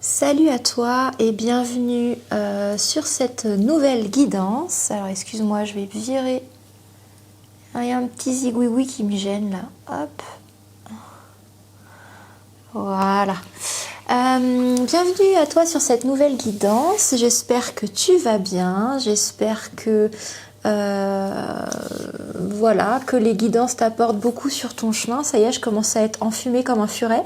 Salut à toi et bienvenue sur cette nouvelle guidance. Alors excuse-moi, je vais virer. Il y a un petit zigouigoui qui me gêne là. Hop. Voilà. Bienvenue à toi sur cette nouvelle guidance. J'espère que tu vas bien. J'espère que voilà, que les guidances t'apportent beaucoup sur ton chemin. Ça y est, je commence à être enfumée comme un furet.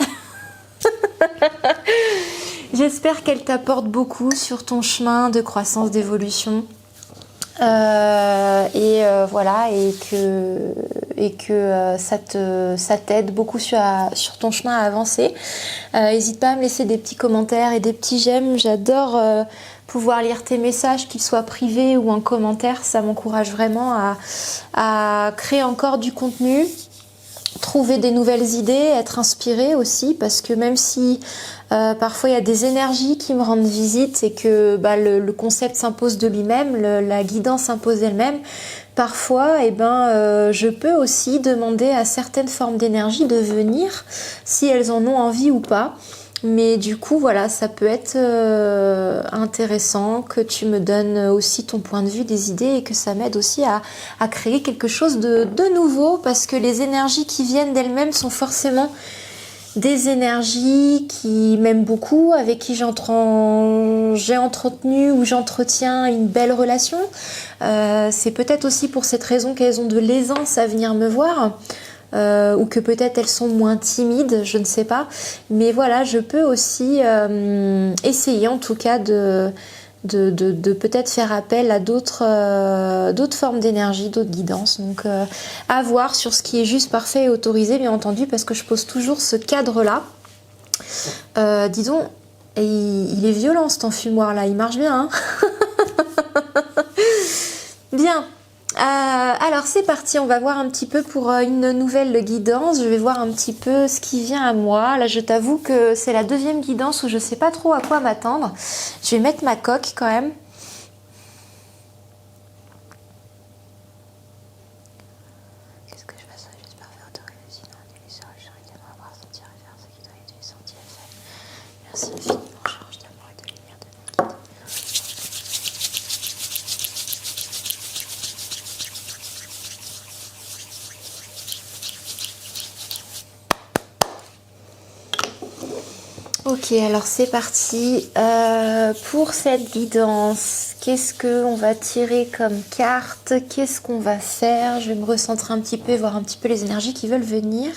J'espère qu'elle t'apporte beaucoup sur ton chemin de croissance, d'évolution. Voilà, et que ça t'aide beaucoup sur ton chemin à avancer. N'hésite pas à me laisser des petits commentaires et des petits j'aime. J'adore pouvoir lire tes messages, qu'ils soient privés ou en commentaire. Ça m'encourage vraiment à créer encore du contenu, trouver des nouvelles idées, être inspirée aussi, parce que même si parfois il y a des énergies qui me rendent visite et que le concept s'impose de lui-même, la guidance s'impose d'elle-même, parfois je peux aussi demander à certaines formes d'énergie de venir si elles en ont envie ou pas. Mais du coup, voilà, ça peut être intéressant que tu me donnes aussi ton point de vue, des idées, et que ça m'aide aussi à créer quelque chose de nouveau, parce que les énergies qui viennent d'elles-mêmes sont forcément des énergies qui m'aiment beaucoup, avec qui j'ai entretenu ou j'entretiens une belle relation. C'est peut-être aussi pour cette raison qu'elles ont de l'aisance à venir me voir. Ou que peut-être elles sont moins timides, je ne sais pas. Mais voilà, je peux aussi essayer en tout cas de peut-être faire appel à d'autres formes d'énergie, d'autres guidances. Donc à voir sur ce qui est juste, parfait et autorisé, bien entendu, parce que je pose toujours ce cadre-là. Dis donc, il est violent cet enfumoir là, il marche bien, hein. Bien. Alors c'est parti, on va voir un petit peu pour une nouvelle guidance. Je vais voir un petit peu ce qui vient à moi. Là je t'avoue que c'est la deuxième guidance où je sais pas trop à quoi m'attendre. Je vais mettre ma coque quand même. Qu'est-ce que je fais ça? J'espère faire autoriser, sinon on est les seuls, j'arrive tellement à voir, sentir et faire ce qui doit être senti et fait. Merci infiniment, charge d'amour et de lumière de mes guides. Ok, alors c'est parti pour cette guidance. Qu'est-ce qu'on va tirer comme carte? Qu'est-ce qu'on va faire? Je vais me recentrer un petit peu et voir un petit peu les énergies qui veulent venir.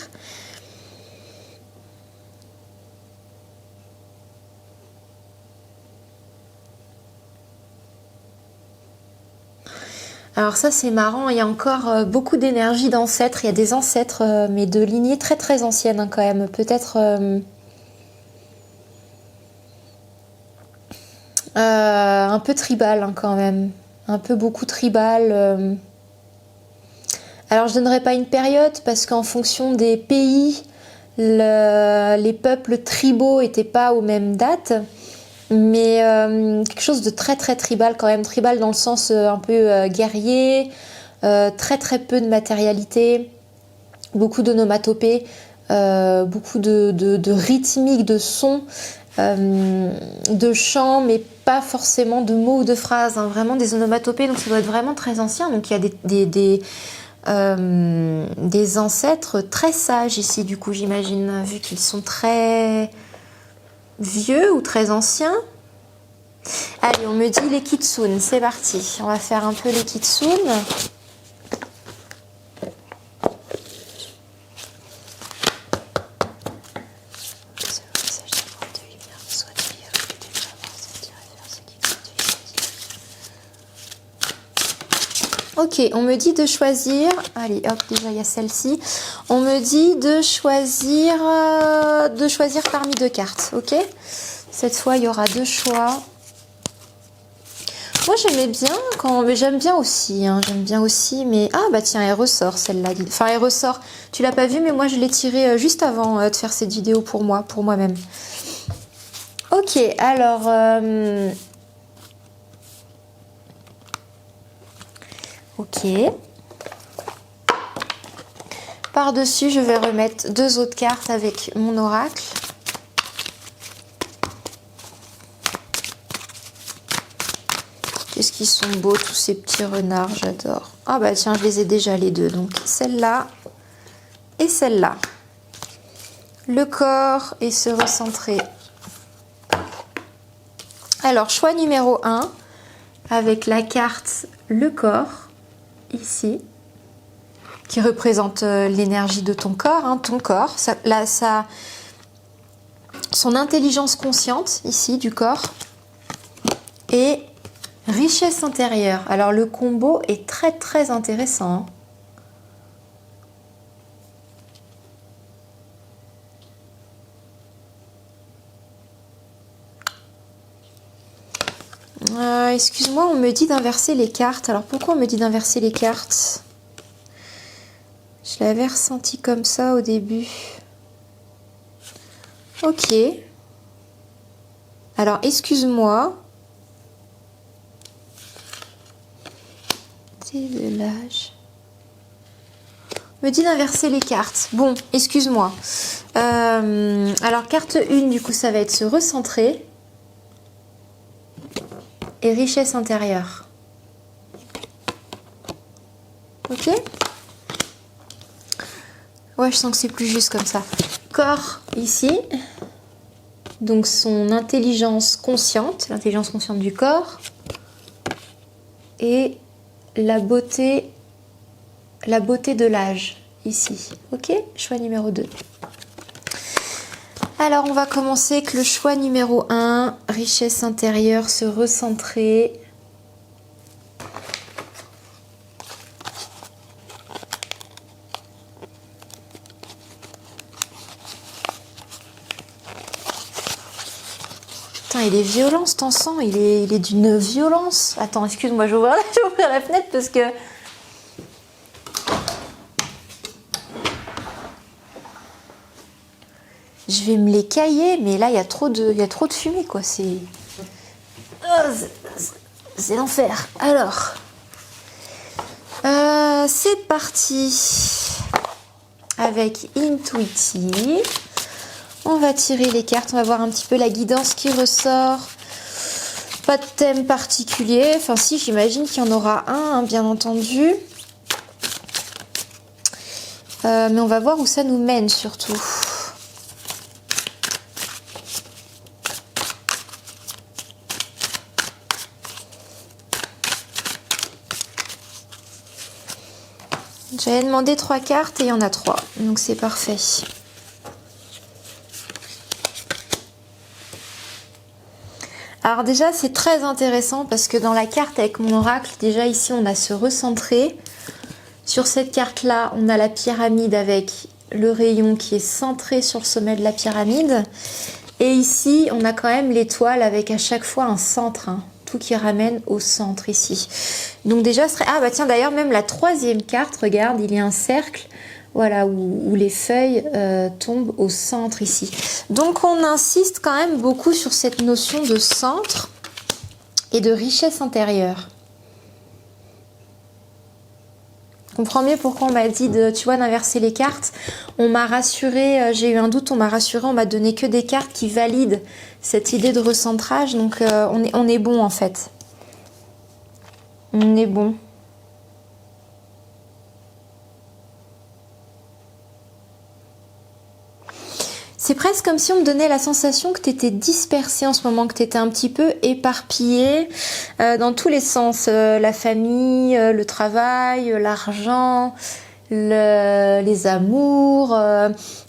Alors ça c'est marrant, il y a encore beaucoup d'énergie d'ancêtres. Il y a des ancêtres, mais de lignées très très anciennes hein, quand même. Peut-être... un peu tribal hein, quand même, un peu beaucoup tribal. Alors je donnerai pas une période parce qu'en fonction des pays, les peuples tribaux étaient pas aux mêmes dates, mais quelque chose de très très tribal quand même, tribal dans le sens un peu guerrier, très très peu de matérialité, beaucoup d'onomatopées, beaucoup de rythmique, de sons. De chants, mais pas forcément de mots ou de phrases, hein, vraiment des onomatopées, donc ça doit être vraiment très ancien. Donc il y a des ancêtres très sages ici, du coup, j'imagine, vu qu'ils sont très vieux ou très anciens. Allez, on me dit les kitsune, c'est parti. On va faire un peu les kitsune. Ok, on me dit de choisir, allez hop, déjà il y a celle-ci, on me dit de choisir parmi deux cartes, ok? Cette fois il y aura deux choix. Moi j'aimais bien, mais j'aime bien aussi, hein, mais... Ah bah tiens, elle ressort celle-là, enfin elle ressort, tu l'as pas vue mais moi je l'ai tirée juste avant de faire cette vidéo pour moi-même. Ok, alors... Ok. Par-dessus, je vais remettre deux autres cartes avec mon oracle. Qu'est-ce qu'ils sont beaux, tous ces petits renards, j'adore. Ah bah tiens, je les ai déjà les deux. Donc celle-là et celle-là. Le corps et se recentrer. Alors, choix numéro 1, avec la carte le corps, ici, qui représente l'énergie de ton corps, hein, ton corps. Son intelligence consciente, ici, du corps. Et richesse intérieure. Alors, le combo est très, très intéressant. Excuse-moi, on me dit d'inverser les cartes. Alors, pourquoi on me dit d'inverser les cartes? Je l'avais ressenti comme ça au début. Ok. Alors, excuse-moi. De l'âge. Me dit d'inverser les cartes. Bon, excuse-moi. Alors, carte 1, du coup, ça va être se recentrer. Et richesse intérieure. Ok? Ouais, je sens que c'est plus juste comme ça. Corps, ici. Donc, son intelligence consciente. L'intelligence consciente du corps. Et la beauté de l'âge, ici. Ok? Choix numéro 2. Alors, on va commencer avec le choix numéro 1. Richesse intérieure, se recentrer. Putain, il est violent cet encens, il est d'une violence. Attends, excuse-moi, je vais ouvrir la fenêtre parce que... Je vais me les cailler, mais là, il y a trop de fumée, quoi. C'est l'enfer. Alors, c'est parti. Avec Intuitive. On va tirer les cartes, on va voir un petit peu la guidance qui ressort. Pas de thème particulier. Enfin, si, j'imagine qu'il y en aura un, hein, bien entendu. Mais on va voir où ça nous mène, surtout. J'avais demandé 3 cartes et il y en a 3, donc c'est parfait. Alors déjà, c'est très intéressant parce que dans la carte avec mon oracle, déjà ici, on a se recentrer. Sur cette carte-là, on a la pyramide avec le rayon qui est centré sur le sommet de la pyramide. Et ici, on a quand même l'étoile avec à chaque fois un centre, hein. Tout qui ramène au centre ici. Donc déjà, ce serait... Ah bah tiens, d'ailleurs, même la 3e carte, regarde, il y a un cercle, voilà, où les feuilles tombent au centre ici. Donc on insiste quand même beaucoup sur cette notion de centre et de richesse intérieure. Je comprends mieux pourquoi on m'a dit d'inverser les cartes. On m'a rassuré, j'ai eu un doute, on m'a rassuré, on m'a donné que des cartes qui valident cette idée de recentrage. Donc on est bon en fait. On est bon. C'est presque comme si on me donnait la sensation que tu étais dispersée en ce moment, que tu étais un petit peu éparpillée dans tous les sens. La famille, le travail, l'argent, les amours.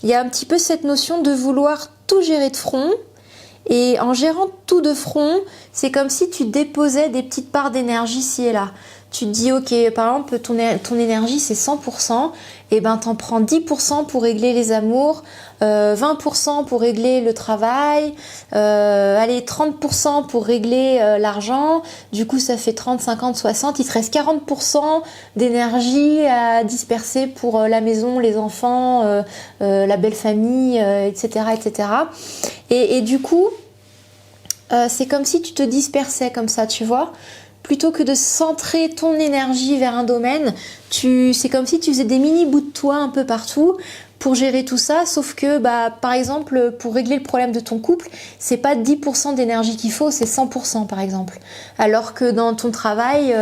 Il y a un petit peu cette notion de vouloir tout gérer de front. Et en gérant tout de front, c'est comme si tu déposais des petites parts d'énergie ici et là. Tu te dis, ok, par exemple, ton énergie, c'est 100%, et ben t'en prends 10% pour régler les amours, 20% pour régler le travail, allez, 30% pour régler l'argent, du coup ça fait 30, 50, 60, il te reste 40% d'énergie à disperser pour la maison, les enfants, la belle famille, etc., etc. Et du coup, c'est comme si tu te dispersais comme ça, tu vois. Plutôt que de centrer ton énergie vers un domaine, c'est comme si tu faisais des mini bouts de toi un peu partout pour gérer tout ça, sauf que par exemple pour régler le problème de ton couple, c'est pas 10% d'énergie qu'il faut, c'est 100% par exemple. Alors que dans ton travail,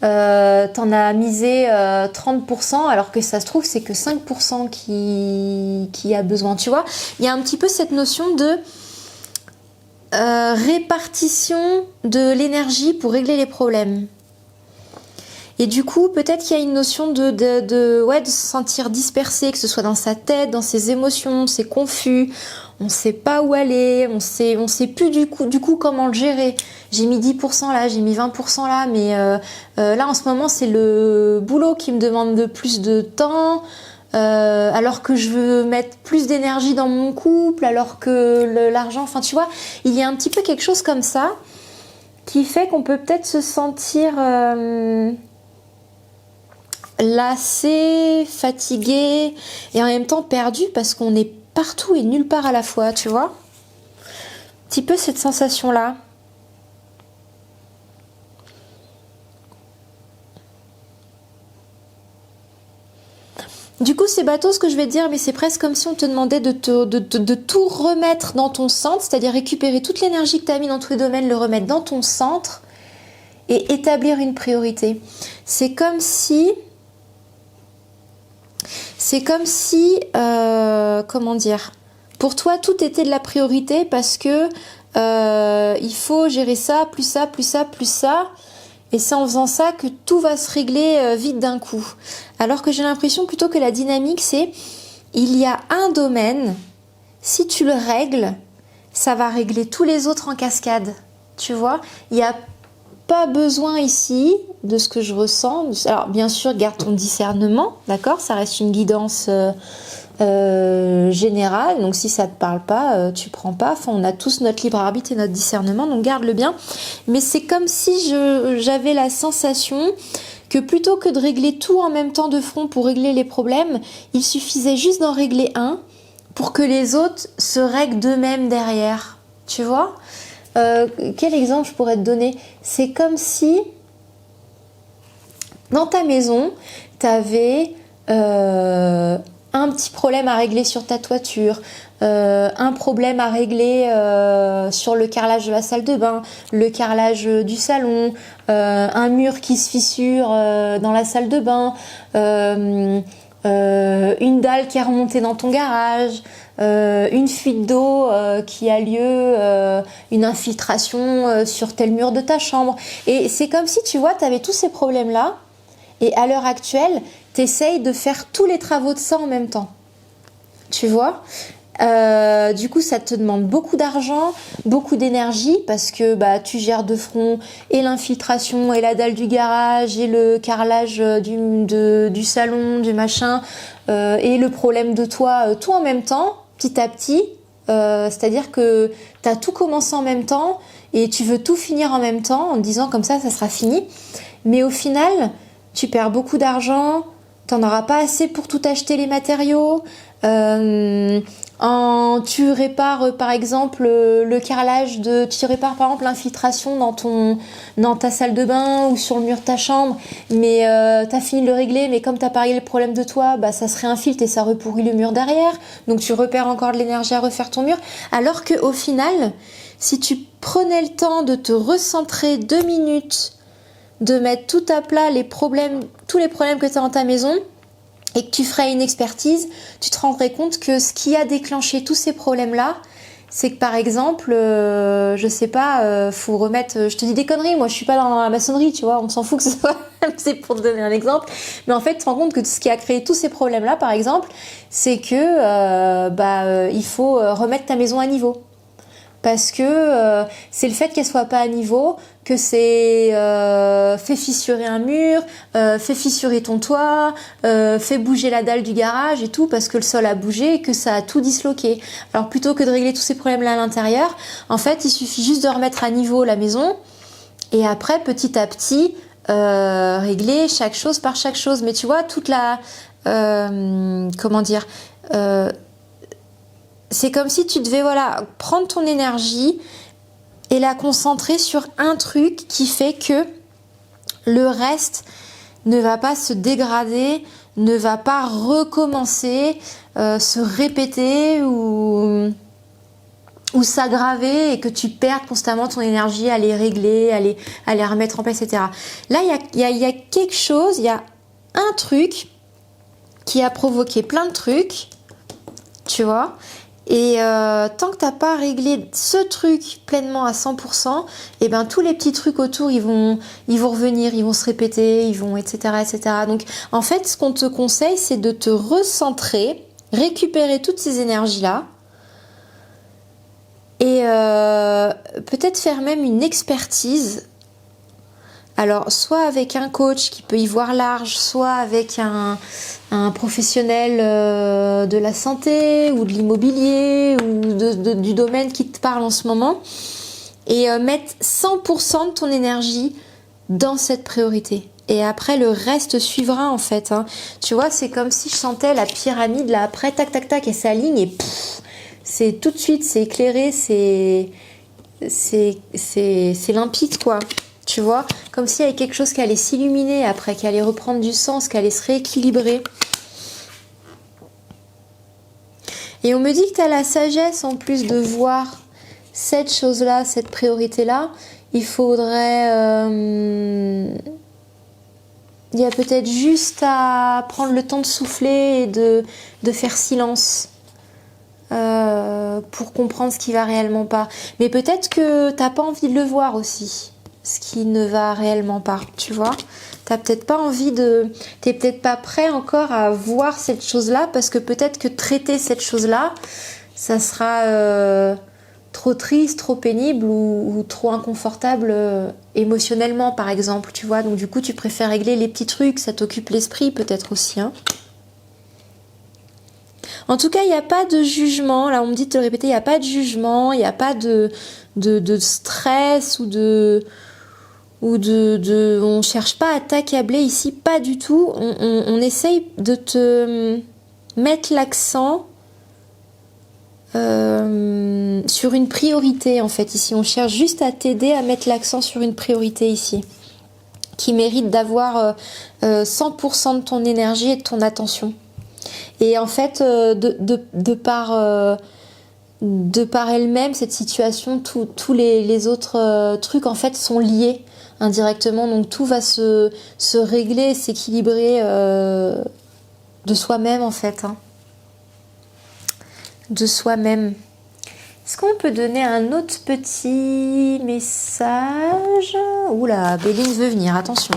t'en as misé 30%, alors que ça se trouve c'est que 5% qui a besoin, tu vois. Il y a un petit peu cette notion de répartition de l'énergie pour régler les problèmes. Et du coup, peut-être qu'il y a une notion de se sentir dispersé, que ce soit dans sa tête, dans ses émotions, c'est confus, on sait pas où aller, on sait plus du coup comment le gérer. J'ai mis 10% là, j'ai mis 20% là, mais là en ce moment c'est le boulot qui me demande de plus de temps, alors que je veux mettre plus d'énergie dans mon couple, alors que l'argent, enfin tu vois, il y a un petit peu quelque chose comme ça qui fait qu'on peut peut-être se sentir lassé, fatigué et en même temps perdu parce qu'on est partout et nulle part à la fois, tu vois. Un petit peu cette sensation-là. Du coup, c'est bateau ce que je vais te dire, mais c'est presque comme si on te demandait de tout remettre dans ton centre, c'est-à-dire récupérer toute l'énergie que tu as mis dans tous les domaines, le remettre dans ton centre et établir une priorité. C'est comme si, comment dire, pour toi tout était de la priorité parce que il faut gérer ça, plus ça, plus ça, plus ça. Et c'est en faisant ça que tout va se régler vite d'un coup. Alors que j'ai l'impression plutôt que la dynamique, c'est il y a un domaine, si tu le règles, ça va régler tous les autres en cascade. Tu vois, il n'y a pas besoin ici de ce que je ressens. Alors bien sûr, garde ton discernement, d'accord ? Ça reste une guidance générale, donc si ça te parle pas, tu prends pas. Enfin, on a tous notre libre arbitre et notre discernement, donc garde-le bien. Mais c'est comme si j'avais la sensation que plutôt que de régler tout en même temps de front pour régler les problèmes, il suffisait juste d'en régler un pour que les autres se règlent d'eux-mêmes derrière. Tu vois ? Quel exemple je pourrais te donner ? C'est comme si dans ta maison, t'avais un petit problème à régler sur ta toiture, un problème à régler sur le carrelage de la salle de bain, le carrelage du salon, un mur qui se fissure dans la salle de bain, une dalle qui est remontée dans ton garage, une fuite d'eau qui a lieu, une infiltration sur tel mur de ta chambre. Et c'est comme si, tu vois, tu avais tous ces problèmes-là, et à l'heure actuelle, tu essayes de faire tous les travaux de ça en même temps. Tu vois ? Du coup, ça te demande beaucoup d'argent, beaucoup d'énergie, parce que tu gères de front et l'infiltration et la dalle du garage et le carrelage du salon, du machin, et le problème de toit, tout en même temps, petit à petit. C'est-à-dire que tu as tout commencé en même temps et tu veux tout finir en même temps en te disant comme ça sera fini. Mais au final, tu perds beaucoup d'argent, t'en auras pas assez pour tout acheter les matériaux. Tu répares par exemple le carrelage tu répares par exemple l'infiltration dans ta salle de bain ou sur le mur de ta chambre, mais t'as fini de le régler, mais comme t'as pas réglé le problème de toi, ça se réinfiltre et ça repourrit le mur derrière, donc tu repères encore de l'énergie à refaire ton mur, alors que au final, si tu prenais le temps de te recentrer 2 minutes, de mettre tout à plat tous les problèmes que tu as dans ta maison, et que tu ferais une expertise, tu te rendrais compte que ce qui a déclenché tous ces problèmes-là, c'est que par exemple, je sais pas, faut remettre, je te dis des conneries, moi je suis pas dans la maçonnerie, tu vois, on s'en fout que ce soit, c'est pour te donner un exemple, mais en fait tu te rends compte que ce qui a créé tous ces problèmes-là, par exemple, c'est que il faut remettre ta maison à niveau. Parce que c'est le fait qu'elle soit pas à niveau, que c'est fait fissurer un mur, fait fissurer ton toit, fait bouger la dalle du garage et tout, parce que le sol a bougé et que ça a tout disloqué. Alors plutôt que de régler tous ces problèmes-là à l'intérieur, en fait, il suffit juste de remettre à niveau la maison et après, petit à petit, régler chaque chose par chaque chose. Mais tu vois, toute la... comment dire c'est comme si tu devais prendre ton énergie et la concentrer sur un truc qui fait que le reste ne va pas se dégrader, ne va pas recommencer, se répéter ou s'aggraver et que tu perds constamment ton énergie à les régler, à les remettre en place, etc. Là, il y a quelque chose, il y a un truc qui a provoqué plein de trucs, tu vois. Et tant que t'as pas réglé ce truc pleinement à 100%, et ben tous les petits trucs autour, ils vont revenir, ils vont se répéter, ils vont, etc., etc. Donc, en fait, ce qu'on te conseille, c'est de te recentrer, récupérer toutes ces énergies-là, et peut-être faire même une expertise. Alors, soit avec un coach qui peut y voir large, soit avec un professionnel de la santé ou de l'immobilier ou du domaine qui te parle en ce moment, et mettre 100% de ton énergie dans cette priorité. Et après, le reste suivra en fait. Hein. Tu vois, c'est comme si je sentais la pyramide là, après, tac, tac, tac, et ça aligne et pff, c'est tout de suite, c'est éclairé, c'est limpide quoi. Tu vois, comme s'il y avait quelque chose qui allait s'illuminer après, qui allait reprendre du sens, qui allait se rééquilibrer. Et on me dit que tu as la sagesse en plus de voir cette chose-là, cette priorité-là. Il faudrait... il y a peut-être juste à prendre le temps de souffler et de faire silence. Pour comprendre ce qui va réellement pas. Mais peut-être que t'as pas envie de le voir aussi, ce qui ne va réellement pas, tu vois. T'as peut-être pas envie t'es peut-être pas prêt encore à voir cette chose-là, parce que peut-être que traiter cette chose-là, ça sera trop triste, trop pénible ou trop inconfortable émotionnellement, par exemple, tu vois. Donc du coup, tu préfères régler les petits trucs, ça t'occupe l'esprit peut-être aussi, hein. En tout cas, il n'y a pas de jugement. Là, on me dit de te le répéter, il n'y a pas de jugement, il n'y a pas de stress on cherche pas à t'accabler ici, pas du tout. On essaye de te mettre l'accent sur une priorité, en fait, ici. On cherche juste à t'aider à mettre l'accent sur une priorité ici, qui mérite d'avoir 100% de ton énergie et de ton attention. Et en fait, de par elle-même, cette situation, tous les autres trucs en fait sont liés indirectement. Donc tout va se régler, s'équilibrer de soi-même en fait. Hein. De soi-même. Est-ce qu'on peut donner un autre petit message? Oula, Béline veut venir, attention.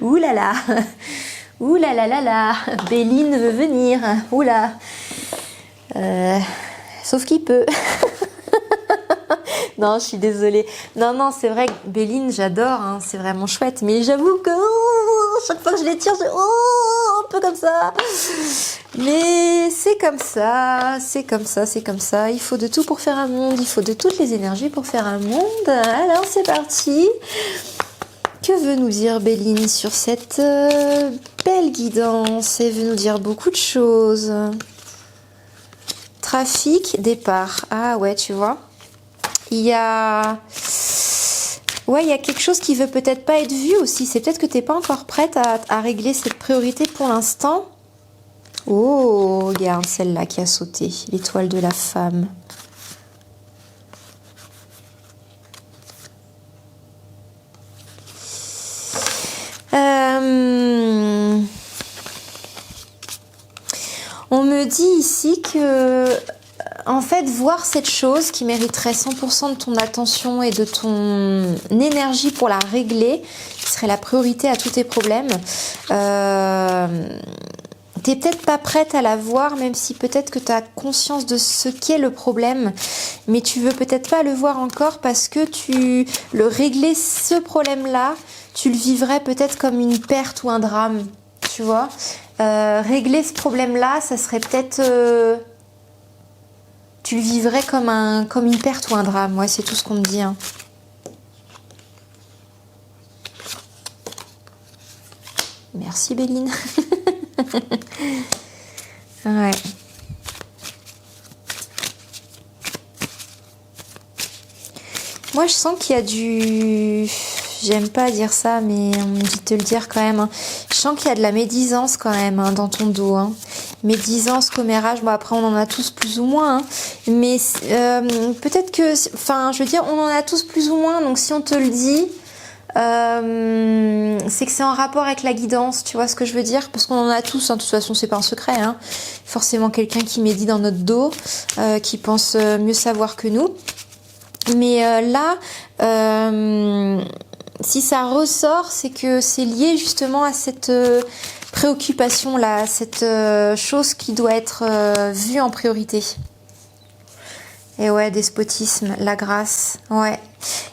Oulala. Ouh là là là là, Béline veut venir. Ouh là. Sauf qu'il peut. Non, je suis désolée. Non, c'est vrai que Béline, j'adore. Hein, c'est vraiment chouette. Mais j'avoue que chaque fois que je les tire, un peu comme ça. Mais c'est comme ça. Il faut de tout pour faire un monde. Il faut de toutes les énergies pour faire un monde. Alors, c'est parti. Que veut nous dire Béline sur cette belle guidance? Elle veut nous dire beaucoup de choses. Trafic, départ. Ah ouais, tu vois. Il y a quelque chose qui veut peut-être pas être vu aussi. C'est peut-être que t'es pas encore prête à régler cette priorité pour l'instant. Oh, regarde celle-là qui a sauté. L'étoile de la femme. On me dit ici que, en fait, voir cette chose qui mériterait 100% de ton attention et de ton énergie pour la régler, qui serait la priorité à tous tes problèmes, t'es peut-être pas prête à la voir, même si peut-être que tu as conscience de ce qu'est le problème, mais tu veux peut-être pas le voir encore parce que régler ce problème-là, tu le vivrais peut-être comme une perte ou un drame, tu vois. Régler ce problème-là, ça serait peut-être... tu le vivrais comme une perte ou un drame. Ouais, c'est tout ce qu'on me dit. Hein. Merci Béline. Ouais. Moi, je sens qu'il y a j'aime pas dire ça, mais on me dit de te le dire quand même. Hein. Je sens qu'il y a de la médisance quand même hein, dans ton dos. Hein. Médisance, commérage, bon après on en a tous plus ou moins. Hein. Mais peut-être que, enfin je veux dire, on en a tous plus ou moins. Donc si on te le dit, c'est que c'est en rapport avec la guidance, tu vois ce que je veux dire? Parce qu'on en a tous, hein, de toute façon c'est pas un secret. Hein. Forcément quelqu'un qui médit dans notre dos, qui pense mieux savoir que nous. Mais là, si ça ressort, c'est que c'est lié justement à cette préoccupation-là, cette chose qui doit être vue en priorité. Et ouais, despotisme, la grâce, ouais.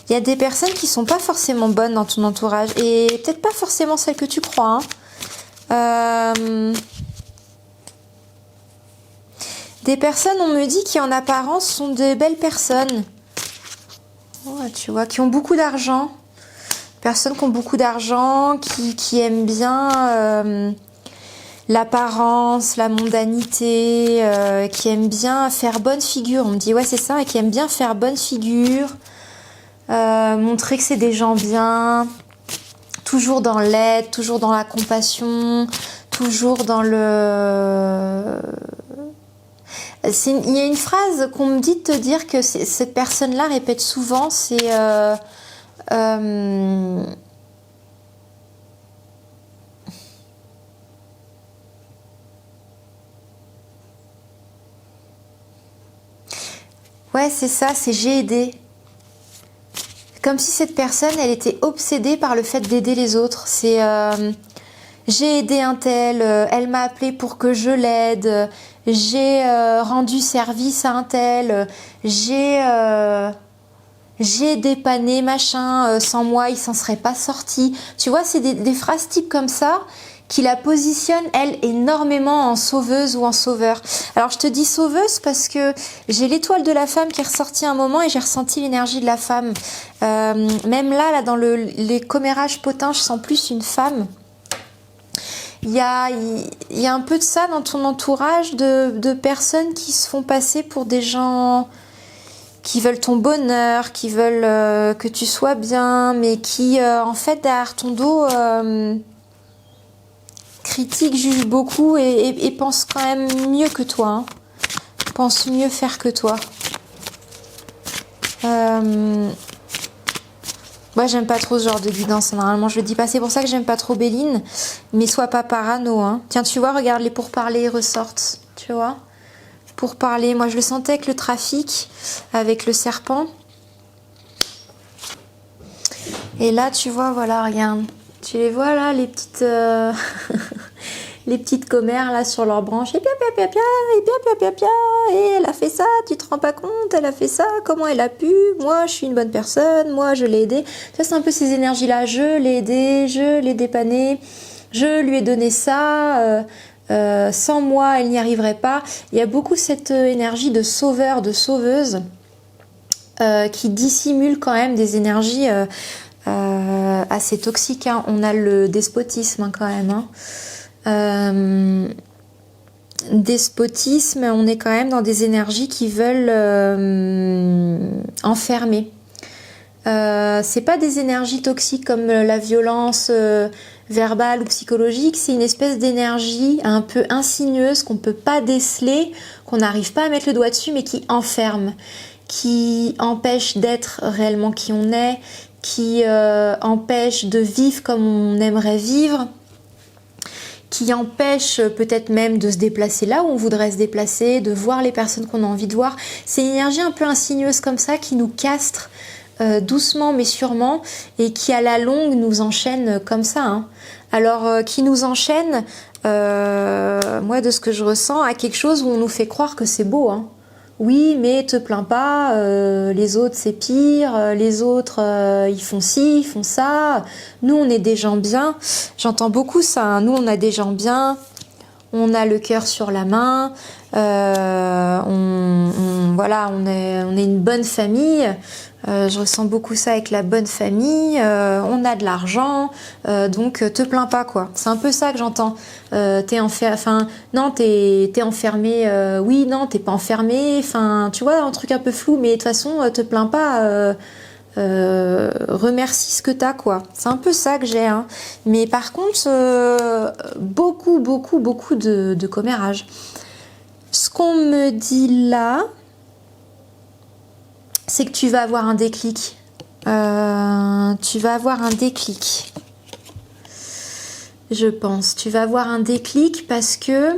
Il y a des personnes qui sont pas forcément bonnes dans ton entourage et peut-être pas forcément celles que tu crois. Hein. Des personnes, on me dit, qui en apparence sont de belles personnes. Ouais, tu vois, qui ont beaucoup d'argent. Personnes qui ont beaucoup d'argent, qui aiment bien l'apparence, la mondanité, qui aiment bien faire bonne figure. On me dit, ouais, c'est ça, et qui aiment bien faire bonne figure, montrer que c'est des gens bien, toujours dans l'aide, toujours dans la compassion, toujours dans le... Il y a une phrase qu'on me dit de te dire que cette personne-là répète souvent, c'est... Ouais, c'est ça, c'est j'ai aidé. Comme si cette personne, elle était obsédée par le fait d'aider les autres. C'est j'ai aidé un tel, elle m'a appelé pour que je l'aide, j'ai rendu service à un tel, j'ai dépanné machin, sans moi il s'en serait pas sorti. Tu vois, c'est des phrases types comme ça qui la positionnent, elle, énormément en sauveuse ou en sauveur. Alors je te dis sauveuse parce que j'ai l'étoile de la femme qui est ressortie un moment et j'ai ressenti l'énergie de la femme. Même là dans les commérages potins, je sens plus une femme. Il y a un peu de ça dans ton entourage de personnes qui se font passer pour des gens qui veulent ton bonheur, qui veulent que tu sois bien, mais qui, en fait, derrière ton dos, critiquent, jugent beaucoup et pensent quand même mieux que toi. Hein. Pensent mieux faire que toi. Moi, j'aime pas trop ce genre de guidance. Normalement, je le dis pas. C'est pour ça que j'aime pas trop Béline. Mais sois pas parano. Hein. Tiens, tu vois, regarde, les pourparlers ressortent. Tu vois ? Pour parler, moi je le sentais avec le trafic, avec le serpent. Et là tu vois, voilà, regarde, tu les vois là, les petites les petites commères là sur leurs branches, et pia pia pia pia, et pia pia pia pia, et elle a fait ça, tu te rends pas compte, elle a fait ça, comment elle a pu, moi je suis une bonne personne, moi je l'ai aidée. Ça c'est un peu ces énergies là, je l'ai aidée, je l'ai dépannée, je lui ai donné ça. Sans moi, elle n'y arriverait pas. Il y a beaucoup cette énergie de sauveur, de sauveuse qui dissimule quand même des énergies assez toxiques. Hein. On a le despotisme hein, quand même. Hein. Despotisme, on est quand même dans des énergies qui veulent enfermer. C'est pas des énergies toxiques comme la violence verbale ou psychologique, c'est une espèce d'énergie un peu insinueuse qu'on peut pas déceler, qu'on n'arrive pas à mettre le doigt dessus, mais qui enferme, qui empêche d'être réellement qui on est, qui empêche de vivre comme on aimerait vivre, qui empêche peut-être même de se déplacer là où on voudrait se déplacer, de voir les personnes qu'on a envie de voir. C'est une énergie un peu insinueuse comme ça qui nous castre doucement mais sûrement et qui à la longue nous enchaîne comme ça. Hein. Alors qui nous enchaîne, moi de ce que je ressens, à quelque chose où on nous fait croire que c'est beau. Hein. Oui, mais te plains pas, les autres c'est pire, les autres ils font ci, ils font ça. Nous on est des gens bien. J'entends beaucoup ça. Hein. Nous on a des gens bien. On a le cœur sur la main. Voilà, on est une bonne famille. Je ressens beaucoup ça avec la bonne famille. On a de l'argent, donc te plains pas quoi. C'est un peu ça que j'entends. T'es enfermé. Oui, non, t'es pas enfermé. Enfin, tu vois, un truc un peu flou, mais de toute façon, te plains pas. remercie ce que t'as, quoi. C'est un peu ça que j'ai, hein. Mais par contre, beaucoup de commérage. Ce qu'on me dit là, c'est que tu vas avoir un déclic. Tu vas avoir un déclic. Je pense. Tu vas avoir un déclic parce que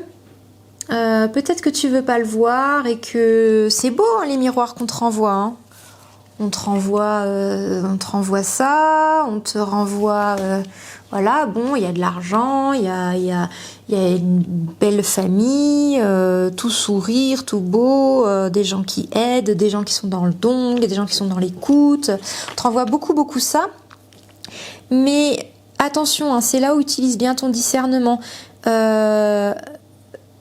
peut-être que tu veux pas le voir et que c'est beau, hein, les miroirs qu'on te renvoie, hein. On te renvoie ça, on te renvoie, voilà, bon, il y a de l'argent, il y a une belle famille, tout sourire, tout beau, des gens qui aident, des gens qui sont dans le don, des gens qui sont dans l'écoute. On te renvoie beaucoup ça. Mais attention, hein, c'est là où utilise bien ton discernement.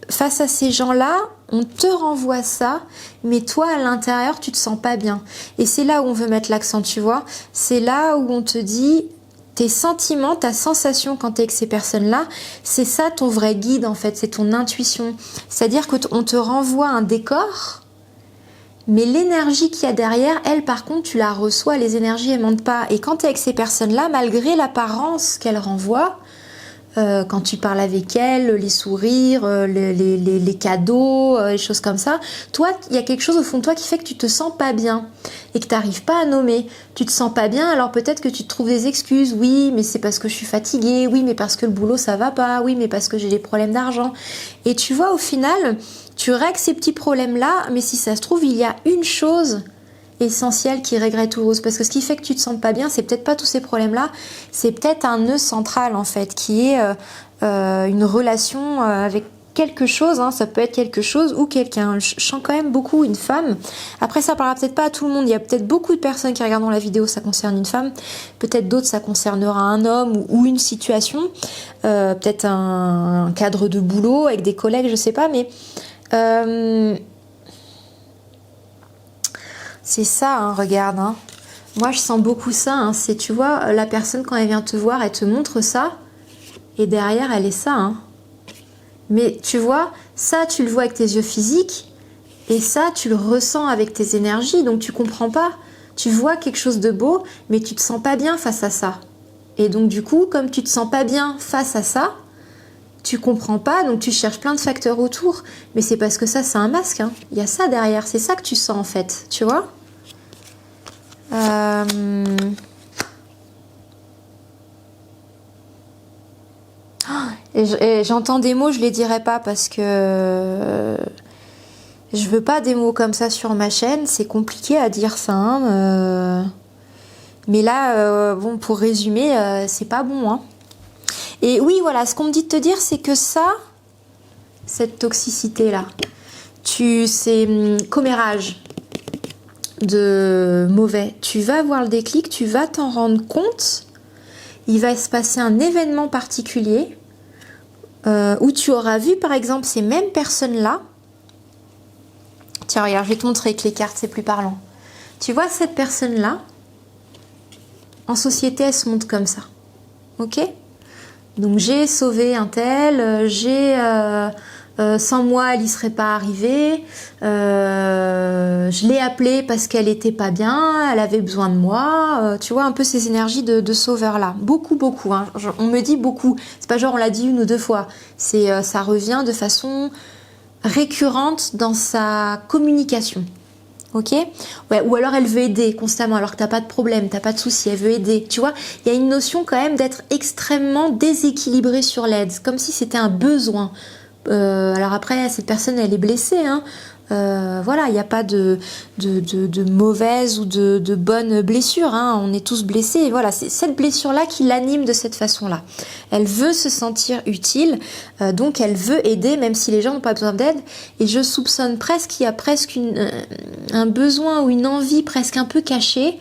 Face à ces gens-là, on te renvoie ça, mais toi, à l'intérieur, tu te sens pas bien. Et c'est là où on veut mettre l'accent, tu vois. C'est là où on te dit, tes sentiments, ta sensation quand tu es avec ces personnes-là, c'est ça ton vrai guide, en fait, c'est ton intuition. C'est-à-dire qu'on te renvoie un décor, mais l'énergie qu'il y a derrière, elle, par contre, tu la reçois, les énergies, elles mentent pas. Et quand tu es avec ces personnes-là, malgré l'apparence qu'elles renvoient, quand tu parles avec elle, les sourires, les cadeaux, les choses comme ça, toi, il y a quelque chose au fond de toi qui fait que tu te sens pas bien et que tu n'arrives pas à nommer. Tu te sens pas bien, alors peut-être que tu te trouves des excuses. Oui, mais c'est parce que je suis fatiguée. Oui, mais parce que le boulot, ça va pas. Oui, mais parce que j'ai des problèmes d'argent. Et tu vois, au final, tu règles ces petits problèmes-là, mais si ça se trouve, il y a une chose essentiel qui réglerait tout rose, parce que ce qui fait que tu te sens pas bien, c'est peut-être pas tous ces problèmes-là, c'est peut-être un nœud central en fait, qui est une relation avec quelque chose, hein, ça peut être quelque chose ou quelqu'un. Je sens quand même beaucoup une femme. Après, ça parlera peut-être pas à tout le monde. Il y a peut-être beaucoup de personnes qui regardent la vidéo, ça concerne une femme. Peut-être d'autres, ça concernera un homme ou une situation. Peut-être un cadre de boulot avec des collègues, je sais pas, mais c'est ça, hein, regarde. Hein. Moi, je sens beaucoup ça. Hein. C'est, tu vois, la personne, quand elle vient te voir, elle te montre ça. Et derrière, elle est ça. Hein. Mais tu vois, ça, tu le vois avec tes yeux physiques. Et ça, tu le ressens avec tes énergies. Donc, tu comprends pas. Tu vois quelque chose de beau, mais tu te sens pas bien face à ça. Et donc, du coup, comme tu te sens pas bien face à ça, tu comprends pas, donc tu cherches plein de facteurs autour. Mais c'est parce que ça, c'est un masque. Hein. Il y a ça derrière. C'est ça que tu sens, en fait. Tu vois ? Et j'entends des mots, je les dirai pas parce que je veux pas des mots comme ça sur ma chaîne, c'est compliqué à dire ça. Hein, mais là, bon, pour résumer, c'est pas bon. Hein. Et oui, voilà, ce qu'on me dit de te dire, c'est que ça, cette toxicité-là, c'est commérage de mauvais. Tu vas avoir le déclic, tu vas t'en rendre compte. Il va se passer un événement particulier où tu auras vu, par exemple, ces mêmes personnes-là. Tiens, regarde, je vais te montrer avec les cartes, c'est plus parlant. Tu vois cette personne-là, en société, elle se montre comme ça. Ok ? Donc, j'ai sauvé un tel, sans moi, elle n'y serait pas arrivée. Je l'ai appelée parce qu'elle était pas bien, elle avait besoin de moi. Tu vois, un peu ces énergies de sauveur-là. Beaucoup. Hein. On me dit beaucoup. C'est pas genre on l'a dit une ou deux fois. Ça revient de façon récurrente dans sa communication. Ok ? Ouais, ou alors elle veut aider constamment, alors que t'as pas de problème, t'as pas de souci, elle veut aider. Tu vois, il y a une notion quand même d'être extrêmement déséquilibré sur l'aide, comme si c'était un besoin. Alors après, cette personne, elle est blessée. Hein. Voilà, il n'y a pas de mauvaise ou de bonne blessure. Hein. On est tous blessés. Et voilà, c'est cette blessure-là qui l'anime de cette façon-là. Elle veut se sentir utile, donc elle veut aider, même si les gens n'ont pas besoin d'aide. Et je soupçonne presque qu'il y a presque un besoin ou une envie presque un peu cachée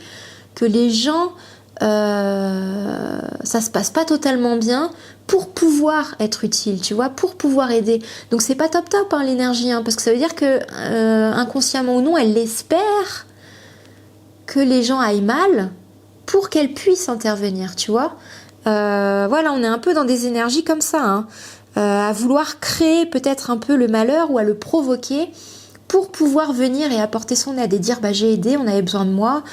que les gens, ça se passe pas totalement bien pour pouvoir être utile, tu vois, pour pouvoir aider. Donc c'est pas top hein, l'énergie, hein, parce que ça veut dire que inconsciemment ou non, elle espère que les gens aillent mal pour qu'elle puisse intervenir, tu vois. Voilà, on est un peu dans des énergies comme ça, hein, à vouloir créer peut-être un peu le malheur ou à le provoquer pour pouvoir venir et apporter son aide et dire bah, j'ai aidé, on avait besoin de moi,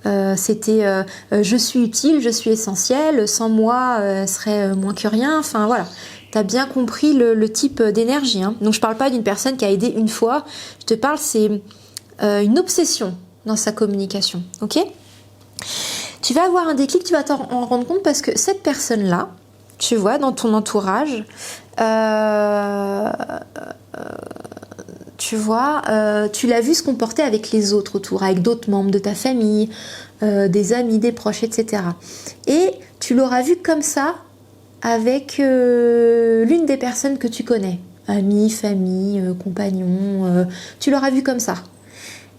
je suis utile, je suis essentielle, sans moi serait moins que rien, enfin voilà. T'as bien compris le type d'énergie, hein. Donc je parle pas d'une personne qui a aidé une fois, je te parle c'est une obsession dans sa communication, ok? Tu vas avoir un déclic, tu vas t'en rendre compte parce que cette personne-là, tu vois, dans ton entourage, tu vois, tu l'as vu se comporter avec les autres autour, avec d'autres membres de ta famille, des amis, des proches, etc. Et tu l'auras vu comme ça avec l'une des personnes que tu connais, amis, famille, compagnons, tu l'auras vu comme ça.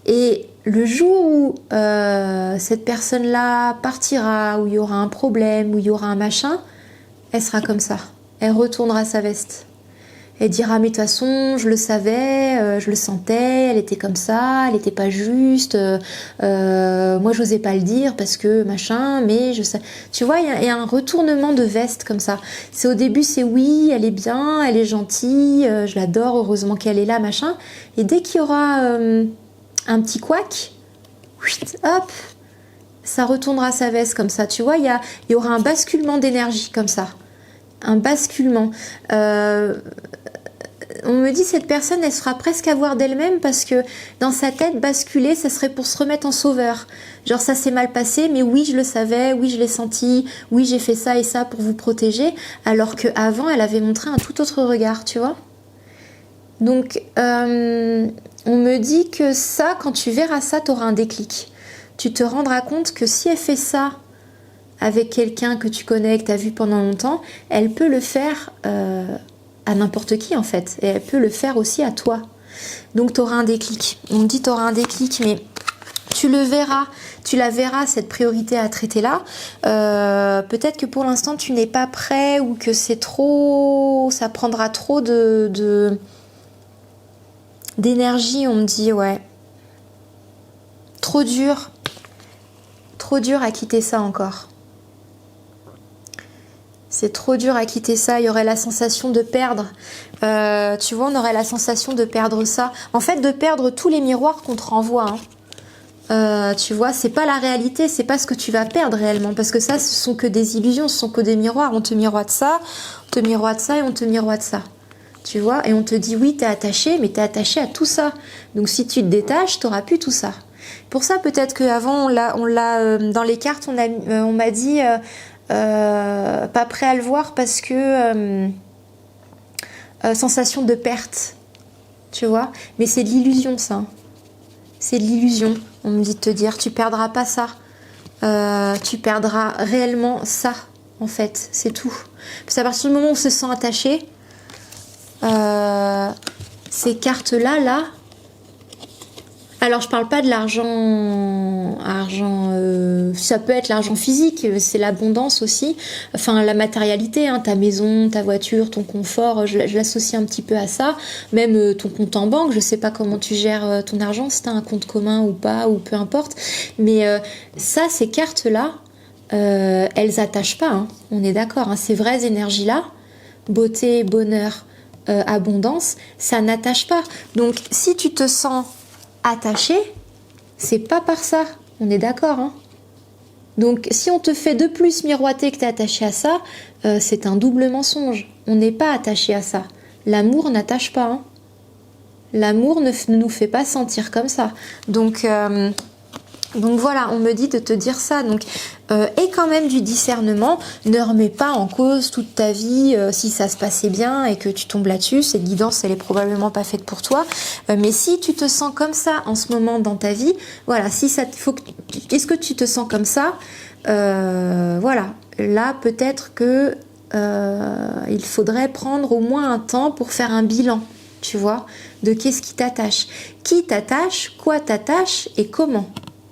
Et le jour où cette personne-là partira, où il y aura un problème, où il y aura un machin, elle sera comme ça. Elle retournera sa veste. Elle dira, mais de toute façon, je le savais, je le sentais, elle était comme ça, elle n'était pas juste, moi j'osais pas le dire parce que machin, mais je sais. Tu vois, il y a un retournement de veste comme ça. C'est au début, c'est oui, elle est bien, elle est gentille, je l'adore, heureusement qu'elle est là, machin. Et dès qu'il y aura un petit couac, hop, ça retournera sa veste comme ça. Tu vois, il y aura un basculement d'énergie comme ça. Un basculement. On me dit cette personne elle sera presque à voir d'elle-même parce que dans sa tête basculer ça serait pour se remettre en sauveur, genre ça s'est mal passé mais oui je le savais, oui je l'ai senti, oui j'ai fait ça et ça pour vous protéger, alors qu'avant elle avait montré un tout autre regard, tu vois. Donc on me dit que ça, quand tu verras ça, tu auras un déclic, tu te rendras compte que si elle fait ça avec quelqu'un que tu connais, que tu as vu pendant longtemps, elle peut le faire à n'importe qui en fait, et elle peut le faire aussi à toi. Donc tu auras un déclic. On me dit tu auras un déclic, mais tu le verras, tu la verras cette priorité à traiter là. Peut-être que pour l'instant tu n'es pas prêt ou que c'est trop, ça prendra trop d'énergie. On me dit ouais, trop dur à quitter ça encore. C'est trop dur à quitter ça, il y aurait la sensation de perdre. Tu vois, on aurait la sensation de perdre ça. En fait, de perdre tous les miroirs qu'on te renvoie. Hein. Tu vois, c'est pas la réalité, c'est pas ce que tu vas perdre réellement. Parce que ça, ce sont que des illusions, ce sont que des miroirs. On te miroite ça, on te miroite ça et on te miroite ça. Tu vois, et on te dit oui, t'es attaché, mais t'es attaché à tout ça. Donc si tu te détaches, t'auras plus tout ça. Pour ça, peut-être qu'avant, on l'a dans les cartes, on m'a dit... pas prêt à le voir parce que sensation de perte, tu vois, mais c'est de l'illusion ça, c'est de l'illusion. On me dit de te dire tu perdras pas ça, tu perdras réellement ça en fait, c'est tout. Parce qu'à partir du moment où on se sent attaché, ces cartes là, alors je parle pas de l'argent, ça peut être l'argent physique, c'est l'abondance aussi, enfin la matérialité, hein, ta maison, ta voiture, ton confort, je l'associe un petit peu à ça, même ton compte en banque, je sais pas comment tu gères ton argent, si t'as un compte commun ou pas, ou peu importe, mais ça, ces cartes-là, elles attachent pas, hein, on est d'accord, hein, ces vraies énergies-là, beauté, bonheur, abondance, ça n'attache pas. Donc si tu te sens attaché, c'est pas par ça, on est d'accord, hein. Donc si on te fait de plus miroiter que t'es attaché à ça, c'est un double mensonge. On n'est pas attaché à ça. L'amour n'attache pas, hein. L'amour ne nous fait pas sentir comme ça. Donc voilà, on me dit de te dire ça. Donc, et quand même du discernement, ne remets pas en cause toute ta vie si ça se passait bien et que tu tombes là-dessus. Cette guidance, elle est probablement pas faite pour toi. Mais si tu te sens comme ça en ce moment dans ta vie, voilà, si ça faut que, est-ce que tu te sens comme ça, voilà, là peut-être que il faudrait prendre au moins un temps pour faire un bilan, tu vois, de qu'est-ce qui t'attache, quoi t'attache et comment.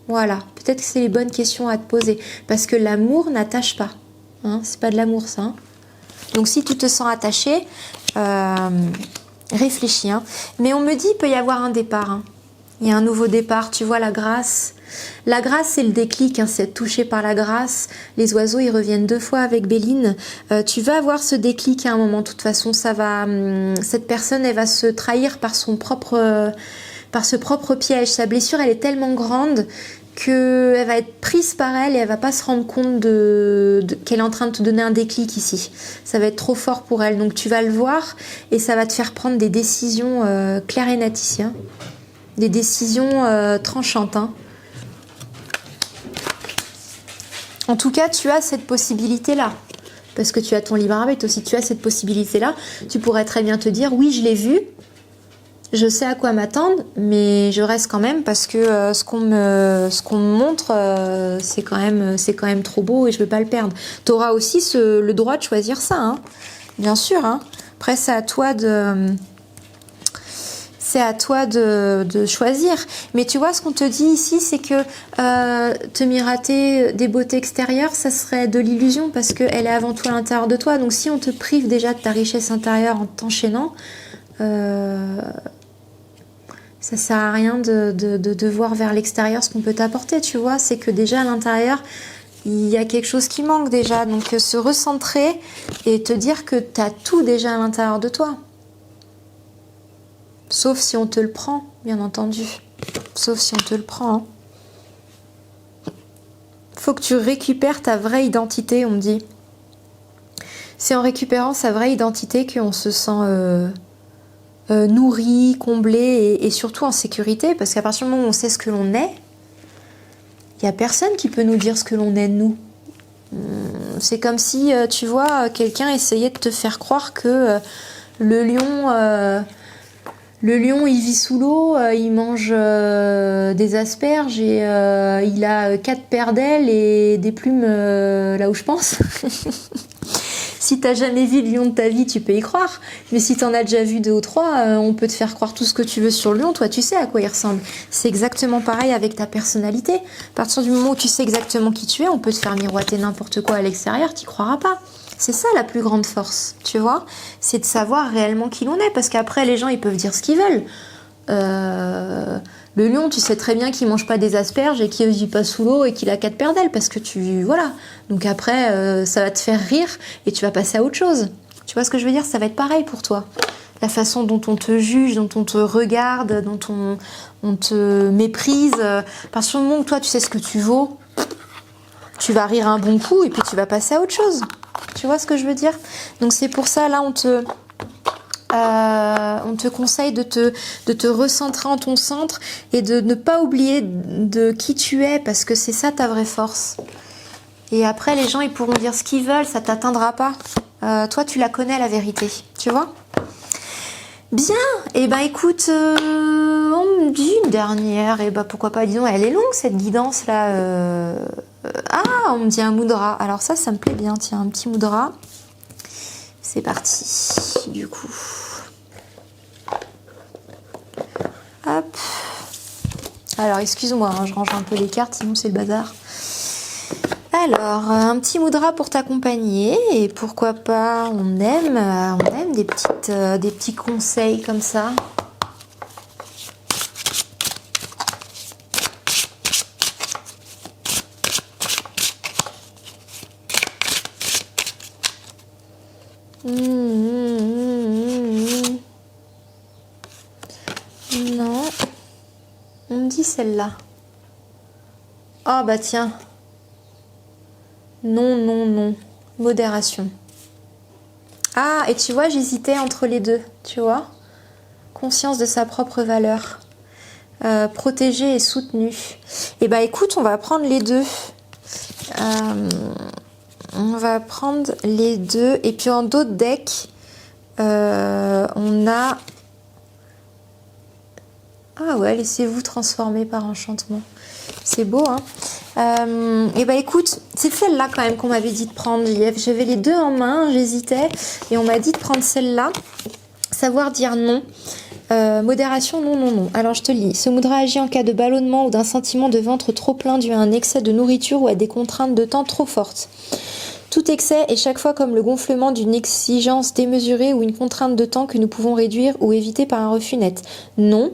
Voilà, peut-être que c'est les bonnes questions à te poser. Parce que l'amour n'attache pas. Hein, c'est pas de l'amour, ça. Hein. Donc, si tu te sens attaché, réfléchis. Hein. Mais on me dit qu'il peut y avoir un départ. Hein. Il y a un nouveau départ. Tu vois, la grâce. La grâce, c'est le déclic. Hein, c'est être touché par la grâce. Les oiseaux, ils reviennent 2 fois avec Béline. Tu vas avoir ce déclic à un moment. De toute façon, ça va. Cette personne, elle va se trahir par son propre par ce propre piège. Sa blessure, elle est tellement grande qu'elle va être prise par elle et elle va pas se rendre compte qu'elle est en train de te donner un déclic ici. Ça va être trop fort pour elle. Donc tu vas le voir et ça va te faire prendre des décisions claires et nettes ici. Hein. Des décisions tranchantes. Hein. En tout cas, tu as cette possibilité-là. Parce que tu as ton libre arbitre aussi. Tu as cette possibilité-là. Tu pourrais très bien te dire, oui, je l'ai vu. Je sais à quoi m'attendre, mais je reste quand même parce que ce qu'on me montre, c'est quand même trop beau et je veux pas le perdre. Tu auras aussi le droit de choisir ça, hein. Bien sûr. Hein. Après, c'est à toi de choisir. Mais tu vois, ce qu'on te dit ici, c'est que te mirater des beautés extérieures, ça serait de l'illusion parce qu'elle est avant tout à l'intérieur de toi. Donc si on te prive déjà de ta richesse intérieure en t'enchaînant, ça sert à rien de voir vers l'extérieur ce qu'on peut t'apporter, tu vois. C'est que déjà à l'intérieur, il y a quelque chose qui manque déjà. Donc se recentrer et te dire que tu as tout déjà à l'intérieur de toi. Sauf si on te le prend, bien entendu. Sauf si on te le prend. Hein. Faut que tu récupères ta vraie identité, on me dit. C'est en récupérant sa vraie identité qu'on se sent nourri, comblé et surtout en sécurité. Parce qu'à partir du moment où on sait ce que l'on est, il n'y a personne qui peut nous dire ce que l'on est de nous. C'est comme si, tu vois, quelqu'un essayait de te faire croire que le lion, il vit sous l'eau, il mange des asperges et il a 4 paires d'ailes et des plumes là où je pense. Si t'as jamais vu le lion de ta vie, tu peux y croire. Mais si t'en as déjà vu 2 ou 3, on peut te faire croire tout ce que tu veux sur le lion. Toi, tu sais à quoi il ressemble. C'est exactement pareil avec ta personnalité. À partir du moment où tu sais exactement qui tu es, on peut te faire miroiter n'importe quoi à l'extérieur, t'y croiras pas. C'est ça la plus grande force, tu vois. C'est de savoir réellement qui l'on est. Parce qu'après, les gens, ils peuvent dire ce qu'ils veulent. Le lion, tu sais très bien qu'il mange pas des asperges et qu'il vit pas sous l'eau et qu'il a 4 paires d'ailes parce que voilà. Donc après, ça va te faire rire et tu vas passer à autre chose. Tu vois ce que je veux dire? Ça va être pareil pour toi. La façon dont on te juge, dont on te regarde, dont on te méprise. À partir du moment où toi, tu sais ce que tu vaux, tu vas rire un bon coup et puis tu vas passer à autre chose. Tu vois ce que je veux dire? Donc c'est pour ça, là, on te conseille de te recentrer en ton centre et de ne pas oublier de qui tu es parce que c'est ça ta vraie force. Et après, les gens, ils pourront dire ce qu'ils veulent, ça t'atteindra pas. Toi, tu la connais, la vérité. Tu vois? Bien. Et ben, écoute, on me dit une dernière. Et ben, pourquoi pas, disons, elle est longue, cette guidance-là. On me dit un mudra. Alors ça me plaît bien. Tiens, un petit mudra. C'est parti, du coup. Hop. Alors, excuse-moi, hein, je range un peu les cartes, sinon c'est le bazar. Alors, un petit mudra pour t'accompagner. Et pourquoi pas, on aime des petits conseils comme ça. Non. On me dit celle-là. Ah bah tiens. Non. Modération. Ah, et tu vois, j'hésitais entre les deux, tu vois. Conscience de sa propre valeur. Protégée et soutenue. Et bah écoute, on va prendre les deux. On va prendre les deux. Et puis en d'autres decks, on a... Ah ouais, laissez-vous transformer par enchantement. C'est beau, hein. Et bah écoute, c'est celle-là quand même qu'on m'avait dit de prendre. J'avais les deux en main, j'hésitais. Et on m'a dit de prendre celle-là. Savoir dire non. Modération, non. Alors je te lis. Ce mudra agit en cas de ballonnement ou d'un sentiment de ventre trop plein dû à un excès de nourriture ou à des contraintes de temps trop fortes. Tout excès est chaque fois comme le gonflement d'une exigence démesurée ou une contrainte de temps que nous pouvons réduire ou éviter par un refus net. Non.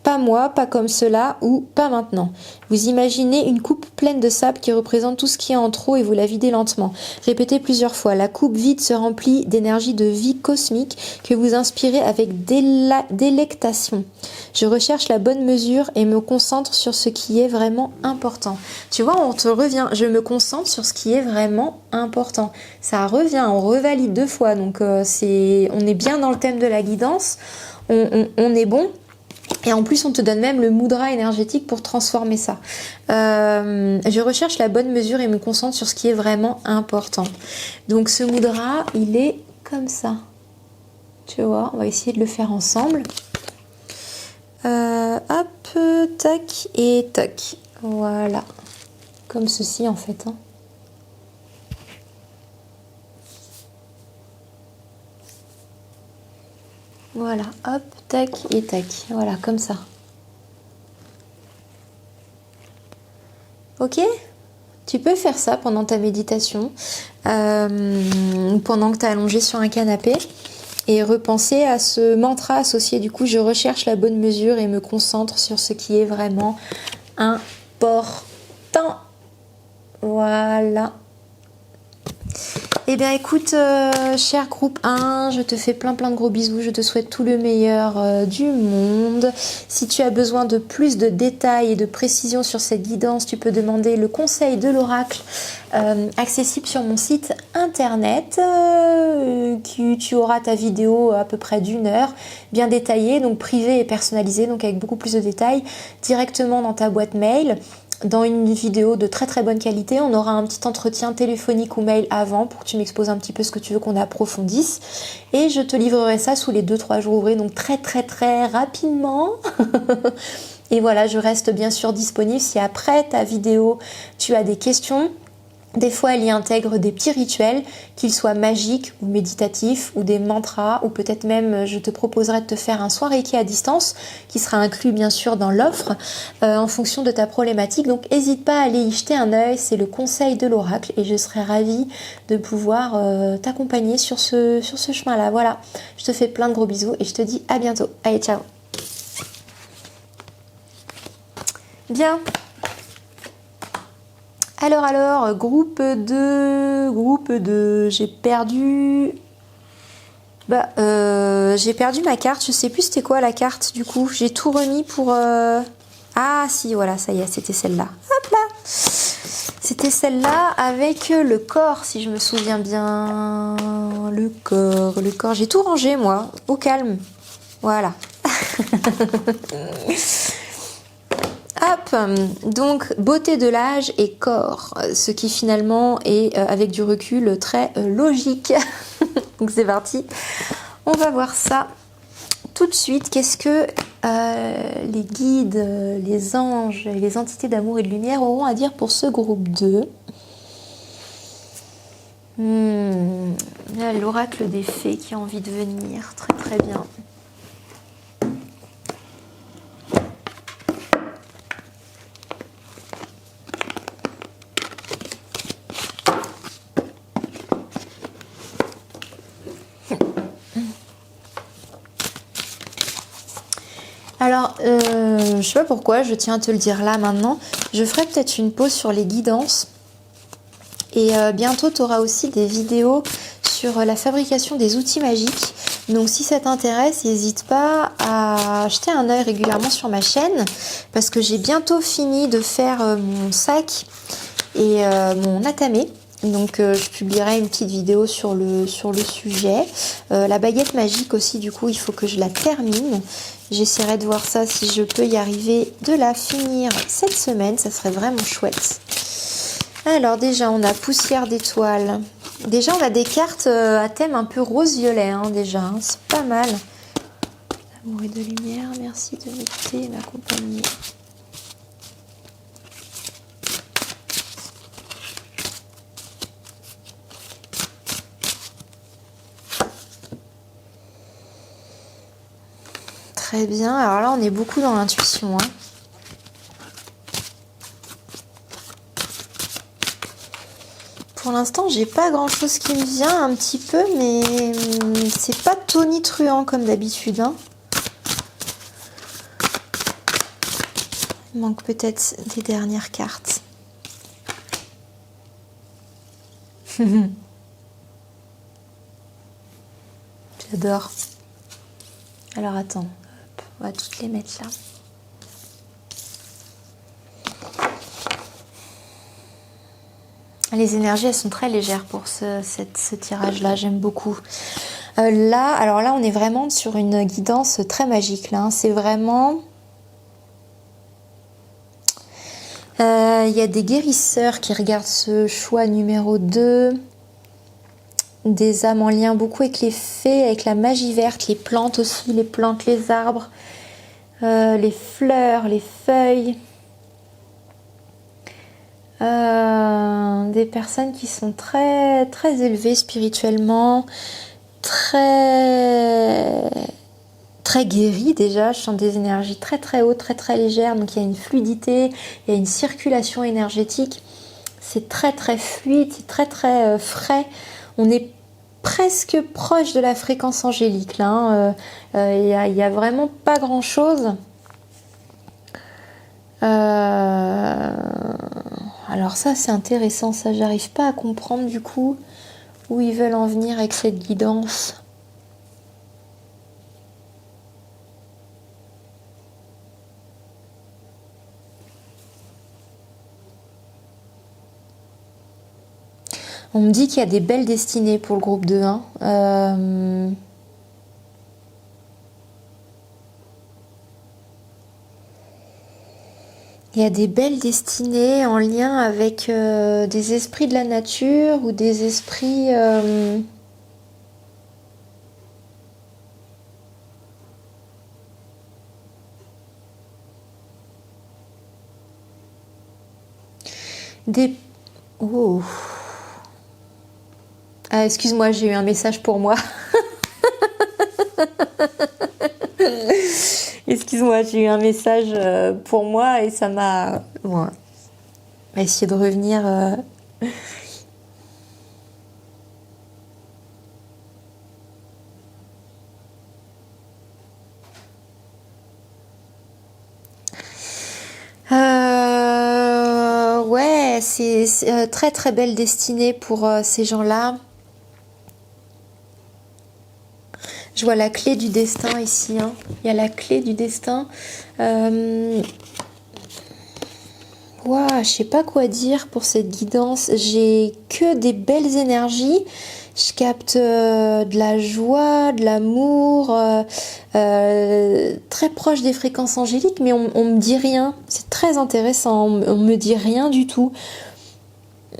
pas moi, pas comme cela ou pas maintenant. Vous imaginez une coupe pleine de sable qui représente tout ce qui est en trop et vous la videz lentement. Répétez plusieurs fois. La coupe vide se remplit d'énergie de vie cosmique que vous inspirez avec délectation. Je recherche la bonne mesure et me concentre sur ce qui est vraiment important. Tu vois, on te revient. Je me concentre sur ce qui est vraiment important. Ça revient, on revalide 2 fois. Donc on est bien dans le thème de la guidance. On est bon. Et en plus, on te donne même le mudra énergétique pour transformer ça. Je recherche la bonne mesure et me concentre sur ce qui est vraiment important. Donc ce mudra, il est comme ça. Tu vois, on va essayer de le faire ensemble. Hop, tac et tac. Voilà. Comme ceci en fait. Hein. Voilà, hop, tac et tac. Voilà, comme ça. Ok ? Tu peux faire ça pendant ta méditation, pendant que tu es allongé sur un canapé, et repenser à ce mantra associé. Du coup, je recherche la bonne mesure et me concentre sur ce qui est vraiment important. Voilà. Eh bien écoute, cher groupe 1, je te fais plein de gros bisous, je te souhaite tout le meilleur du monde. Si tu as besoin de plus de détails et de précisions sur cette guidance, tu peux demander le conseil de l'oracle accessible sur mon site internet. Tu auras ta vidéo à peu près d'1 heure, bien détaillée, donc privée et personnalisée, donc avec beaucoup plus de détails, directement dans ta boîte mail. Dans une vidéo de très bonne qualité, on aura un petit entretien téléphonique ou mail avant pour que tu m'exposes un petit peu ce que tu veux qu'on approfondisse. Et je te livrerai ça sous les 2-3 jours ouvrés, donc très rapidement. Et voilà, je reste bien sûr disponible si après ta vidéo, tu as des questions. Des fois, elle y intègre des petits rituels, qu'ils soient magiques ou méditatifs, ou des mantras, ou peut-être même, je te proposerai de te faire un soin Reiki à distance, qui sera inclus bien sûr dans l'offre, en fonction de ta problématique. Donc, n'hésite pas à aller y jeter un œil, c'est le conseil de l'oracle, et je serai ravie de pouvoir t'accompagner sur ce chemin-là. Voilà, je te fais plein de gros bisous, et je te dis à bientôt. Allez, ciao. Bien. Alors, groupe 2, j'ai perdu ma carte, je sais plus c'était quoi la carte du coup, j'ai tout remis pour... Ah si, voilà, ça y est, c'était celle-là. Hop là. C'était celle-là avec le corps, si je me souviens bien. Le corps, j'ai tout rangé moi, au calme. Voilà. Hop, donc beauté de l'âge et corps, ce qui finalement est avec du recul très logique. Donc c'est parti, on va voir ça tout de suite. Qu'est-ce que les guides, les anges et les entités d'amour et de lumière auront à dire pour ce groupe 2 ? L'oracle des fées qui a envie de venir, très bien. Alors, je sais pas pourquoi, je tiens à te le dire là maintenant. Je ferai peut-être une pause sur les guidances. Et bientôt, tu auras aussi des vidéos sur la fabrication des outils magiques. Donc, si ça t'intéresse, n'hésite pas à jeter un œil régulièrement sur ma chaîne. Parce que j'ai bientôt fini de faire mon sac et mon atamé. Donc je publierai une petite vidéo sur le sujet. La baguette magique aussi, du coup, il faut que je la termine. J'essaierai de voir ça si je peux y arriver, de la finir cette semaine. Ça serait vraiment chouette. Alors déjà, on a poussière d'étoiles. Déjà, on a des cartes à thème un peu rose-violet, hein, déjà. Hein, c'est pas mal. Amour et de lumière, merci de m'écouter et m'accompagner. Très bien, alors là on est beaucoup dans l'intuition. Hein. Pour l'instant j'ai pas grand chose qui me vient, un petit peu, mais c'est pas tonitruant comme d'habitude. Hein. Il manque peut-être des dernières cartes. J'adore. Alors attends, hop, on va toutes les mettre là. Les énergies, elles sont très légères pour ce tirage-là, j'aime beaucoup. Alors là, on est vraiment sur une guidance très magique. Là, hein. C'est vraiment... Il y a des guérisseurs qui regardent ce choix numéro 2. Des âmes en lien beaucoup avec les fées, avec la magie verte, les plantes aussi, les plantes, les arbres, les fleurs, les feuilles. Des personnes qui sont très, très élevées spirituellement, très, très guéries déjà. Je sens des énergies très, très hautes, très, très légères. Donc il y a une fluidité, il y a une circulation énergétique. C'est très, très fluide, c'est très, très frais. On est presque proche de la fréquence angélique là. Il y a vraiment pas grand chose. Alors ça c'est intéressant, ça j'arrive pas à comprendre du coup où ils veulent en venir avec cette guidance. On me dit qu'il y a des belles destinées pour le groupe de 1. Il y a des belles destinées en lien avec des esprits de la nature ou des esprits... Oh. Ah, excuse-moi, j'ai eu un message pour moi. Excuse-moi, j'ai eu un message pour moi et ça m'a... Bon, on va essayer de revenir... Ouais, c'est très très belle destinée pour ces gens-là. Je vois la clé du destin ici. Hein. Il y a la clé du destin. Ouah, je sais pas quoi dire pour cette guidance. J'ai que des belles énergies. Je capte de la joie, de l'amour, très proche des fréquences angéliques, mais on me dit rien. C'est très intéressant. On me dit rien du tout.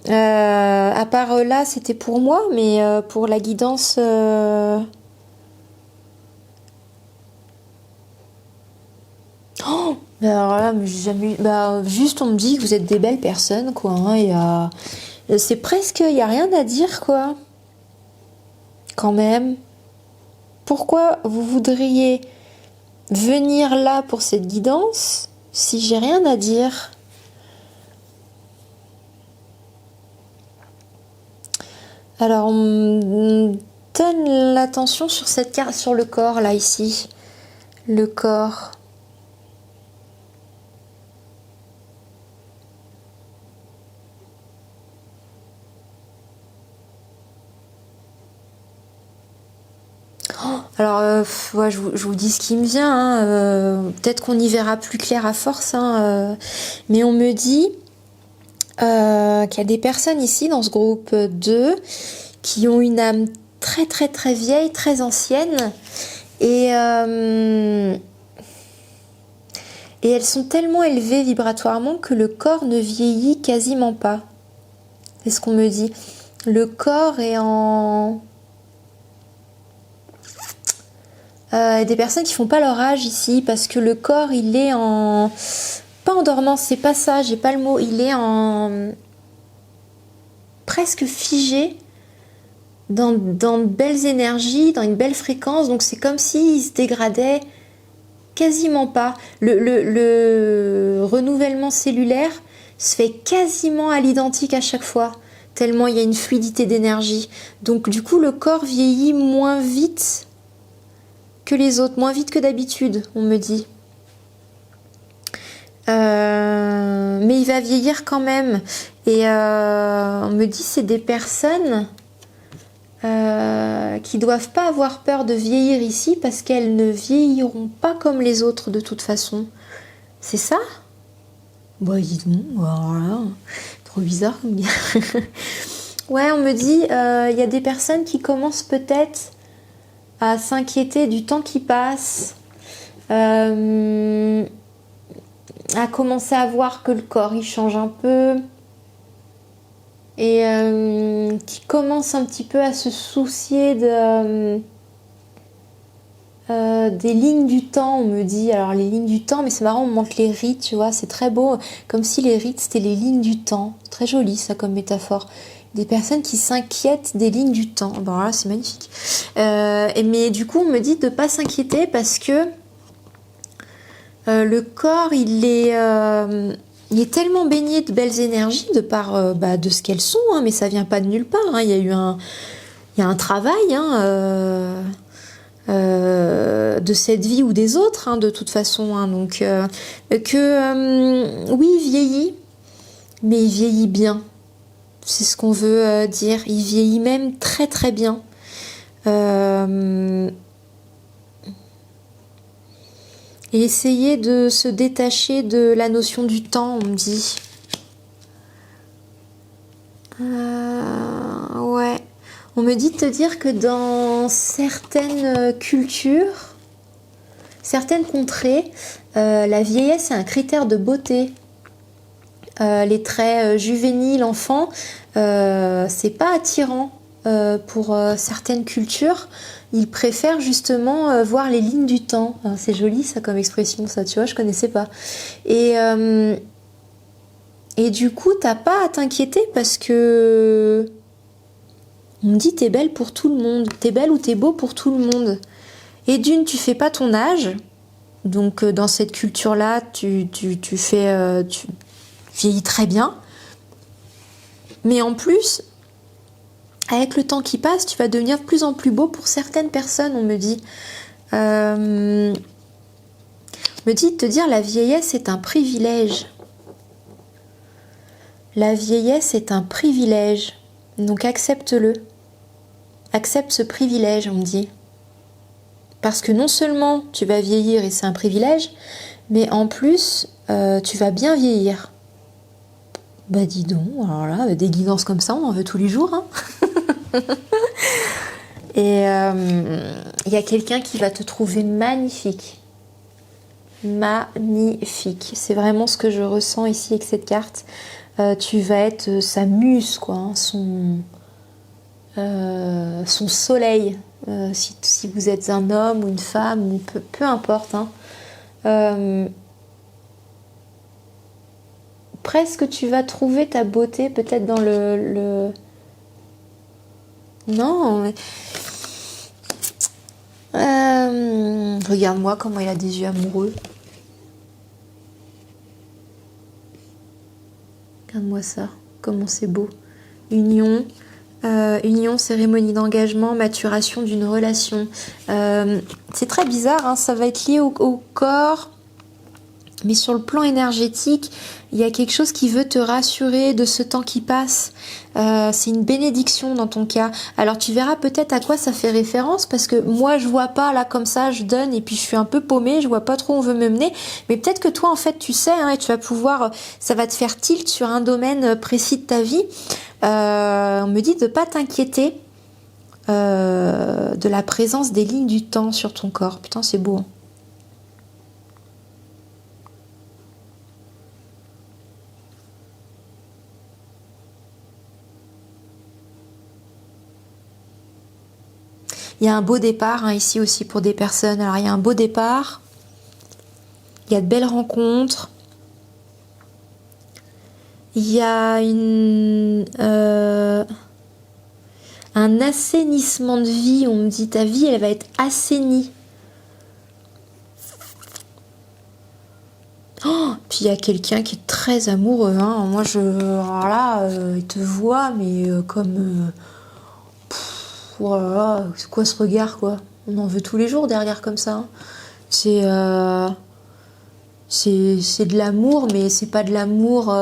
À part là, c'était pour moi, mais pour la guidance. Oh, alors là, mais j'ai jamais... Bah, juste, on me dit que vous êtes des belles personnes, quoi. Hein, c'est presque... Il n'y a rien à dire, quoi. Quand même. Pourquoi vous voudriez venir là pour cette guidance si j'ai rien à dire? Alors, on me donne l'attention sur cette carte, sur le corps, là, ici. Le corps. Alors, ouais, je vous dis ce qui me vient. Hein, peut-être qu'on y verra plus clair à force. Hein, mais on me dit qu'il y a des personnes ici dans ce groupe 2 qui ont une âme très très très vieille, très ancienne. Et elles sont tellement élevées vibratoirement que le corps ne vieillit quasiment pas. C'est ce qu'on me dit. Le corps est en... des personnes qui font pas leur âge ici parce que le corps il est en... Pas en dormance, c'est pas ça, j'ai pas le mot. Il est en... presque figé dans de belles énergies, dans une belle fréquence. Donc c'est comme s'il se dégradait quasiment pas. Le renouvellement cellulaire se fait quasiment à l'identique à chaque fois, tellement il y a une fluidité d'énergie. Donc du coup le corps vieillit moins vite que les autres, moins vite que d'habitude, on me dit. Mais il va vieillir quand même. Et on me dit c'est des personnes qui doivent pas avoir peur de vieillir ici parce qu'elles ne vieilliront pas comme les autres de toute façon. C'est ça? Bah dis donc, voilà. Trop bizarre comme bien. Ouais, on me dit il y a des personnes qui commencent peut-être à s'inquiéter du temps qui passe, à commencer à voir que le corps il change un peu et qui commencent un petit peu à se soucier des lignes du temps, on me dit. Alors les lignes du temps, mais c'est marrant, on me montre les rites, tu vois, c'est très beau, comme si les rites c'était les lignes du temps. Très joli ça comme métaphore. Des personnes qui s'inquiètent des lignes du temps. Bon voilà, c'est magnifique. Mais du coup, on me dit de pas s'inquiéter parce que le corps, il est tellement baigné de belles énergies de par de ce qu'elles sont, hein, mais ça vient pas de nulle part. Hein. Il y a un travail. Hein, de cette vie ou des autres, hein, de toute façon. Hein, donc, oui, il vieillit, mais il vieillit bien. C'est ce qu'on veut dire. Il vieillit même très très bien. Et essayer de se détacher de la notion du temps, on me dit. Ouais. On me dit de te dire que dans certaines cultures, certaines contrées, la vieillesse est un critère de beauté. Les traits juvéniles, enfants, c'est pas attirant pour certaines cultures. Ils préfèrent justement voir les lignes du temps. C'est joli ça comme expression, ça, tu vois, je connaissais pas. Et du coup, t'as pas à t'inquiéter parce que on me dit t'es belle pour tout le monde, t'es belle ou t'es beau pour tout le monde. Et d'une, tu fais pas ton âge, donc dans cette culture-là, tu vieillis très bien. Mais en plus, avec le temps qui passe, tu vas devenir de plus en plus beau pour certaines personnes, on me dit. Me dit de te dire la vieillesse est un privilège. La vieillesse est un privilège. Donc accepte-le. Accepte ce privilège, on me dit. Parce que non seulement tu vas vieillir et c'est un privilège, mais en plus, tu vas bien vieillir. Bah dis donc, alors là, des guidances comme ça, on en veut tous les jours. Hein. Et il y a quelqu'un qui va te trouver magnifique. Magnifique. C'est vraiment ce que je ressens ici avec cette carte. Tu vas être sa muse, quoi, hein, son soleil. Si vous êtes un homme ou une femme, ou peu importe. Hein. Presque tu vas trouver ta beauté peut-être dans le... Non, mais... Regarde-moi comment il a des yeux amoureux. Regarde-moi ça, comment c'est beau. Union, cérémonie d'engagement, maturation d'une relation. C'est très bizarre, hein, ça va être lié au corps, mais sur le plan énergétique, il y a quelque chose qui veut te rassurer de ce temps qui passe. C'est une bénédiction dans ton cas. Alors tu verras peut-être à quoi ça fait référence, parce que moi je vois pas là comme ça, je donne et puis je suis un peu paumée, je vois pas trop où on veut me mener. Mais peut-être que toi en fait tu sais, hein, et tu vas pouvoir, ça va te faire tilt sur un domaine précis de ta vie. On me dit de pas t'inquiéter de la présence des lignes du temps sur ton corps. Putain, c'est beau. Hein. Il y a un beau départ, hein, ici aussi pour des personnes. Alors il y a un beau départ, il y a de belles rencontres, il y a un assainissement de vie. On me dit ta vie elle va être assainie. Oh, puis il y a quelqu'un qui est très amoureux. Hein. Moi alors là, il te voit mais comme... Voilà, c'est quoi ce regard, quoi? On en veut tous les jours des regards comme ça. Hein. C'est C'est de l'amour, mais c'est pas de l'amour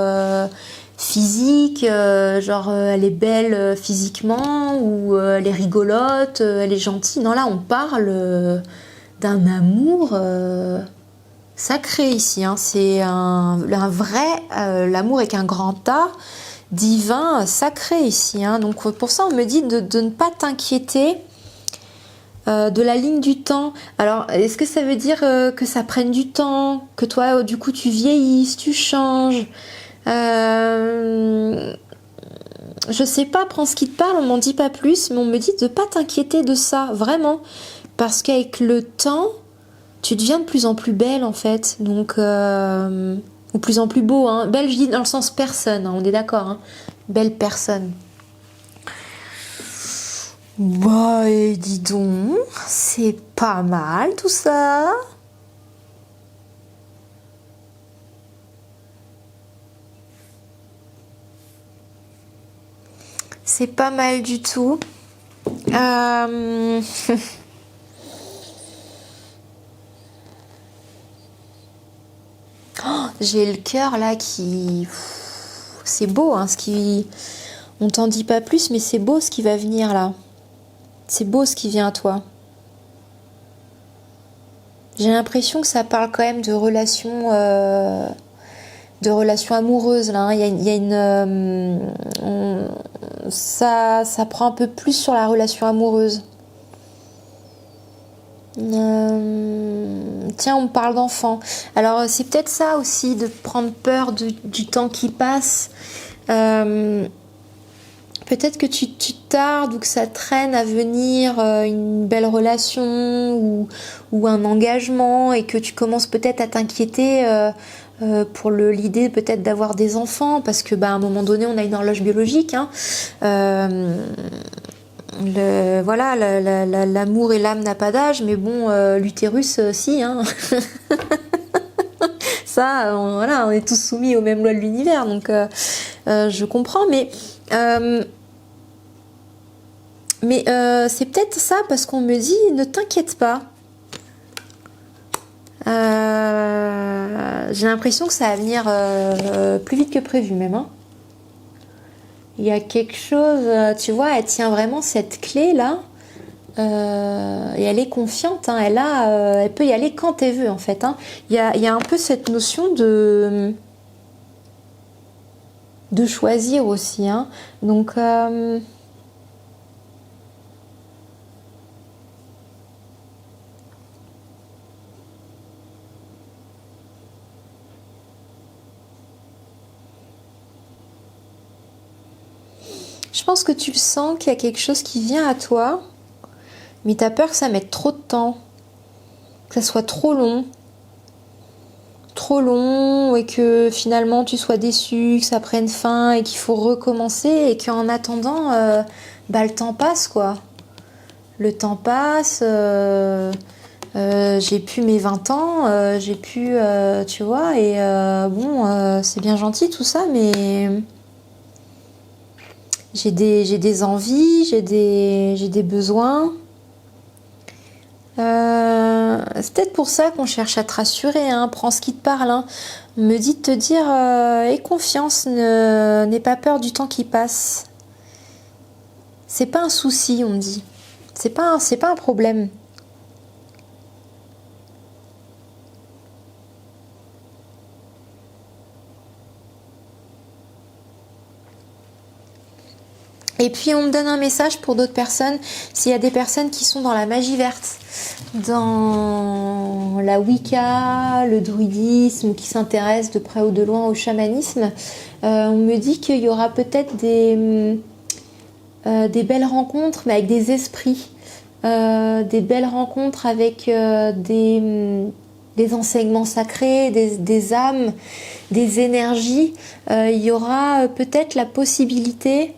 physique, genre elle est belle physiquement, ou elle est rigolote, elle est gentille. Non, là on parle d'un amour sacré ici, hein. C'est un vrai, l'amour avec un grand A, divin, sacré ici, hein. Donc pour ça on me dit de ne pas t'inquiéter de la ligne du temps. Alors, est-ce que ça veut dire que ça prenne du temps, que toi, du coup, tu vieillisses, tu changes? Je sais pas, prends ce qui te parle, on m'en dit pas plus, mais on me dit de pas t'inquiéter de ça, vraiment. Parce qu'avec le temps, tu deviens de plus en plus belle, en fait. Donc, ou plus en plus beau, hein. Belle, je dis dans le sens personne, hein, on est d'accord, hein. Belle personne. Bah, et dis donc, c'est pas mal tout ça. C'est pas mal du tout. Oh, j'ai le cœur là qui... C'est beau, hein, ce qui... On t'en dit pas plus, mais c'est beau ce qui va venir là. C'est beau ce qui vient à toi. J'ai l'impression que ça parle quand même de relations amoureuses là, hein. Il y a ça prend un peu plus sur la relation amoureuse. Tiens, on me parle d'enfants. Alors c'est peut-être ça aussi, de prendre peur du temps qui passe. Peut-être que tu tardes ou que ça traîne à venir une belle relation ou un engagement, et que tu commences peut-être à t'inquiéter pour l'idée peut-être d'avoir des enfants, parce que à un moment donné on a une horloge biologique, hein. Voilà, l'amour et l'âme n'a pas d'âge, mais bon, l'utérus si, hein. Ça, voilà, on est tous soumis aux mêmes lois de l'univers, donc je comprends, mais c'est peut-être ça, parce qu'on me dit ne t'inquiète pas. J'ai l'impression que ça va venir plus vite que prévu même, hein. Il y a quelque chose, tu vois, elle tient vraiment cette clé là, et elle est confiante, hein. Elle peut y aller quand elle veut en fait, hein. Il y a un peu cette notion de choisir aussi, hein. Donc je pense que tu le sens, qu'il y a quelque chose qui vient à toi, mais t'as peur que ça mette trop de temps, que ça soit trop long, et que finalement tu sois déçu, que ça prenne fin et qu'il faut recommencer, et qu'en attendant, le temps passe, quoi. Le temps passe, j'ai plus mes 20 ans, j'ai plus, tu vois, et bon, c'est bien gentil tout ça, mais j'ai des envies, j'ai des besoins. C'est peut-être pour ça qu'on cherche à te rassurer, hein. Prends ce qui te parle, hein. On me dit de te dire aie confiance, n'aie pas peur du temps qui passe. C'est pas un souci, on me dit. C'est pas un problème. Et puis on me donne un message pour d'autres personnes, s'il y a des personnes qui sont dans la magie verte, dans la Wicca, le druidisme, qui s'intéressent de près ou de loin au chamanisme, on me dit qu'il y aura peut-être des belles rencontres, mais avec des esprits, des belles rencontres avec des enseignements sacrés, des âmes, des énergies. Il y aura peut-être la possibilité,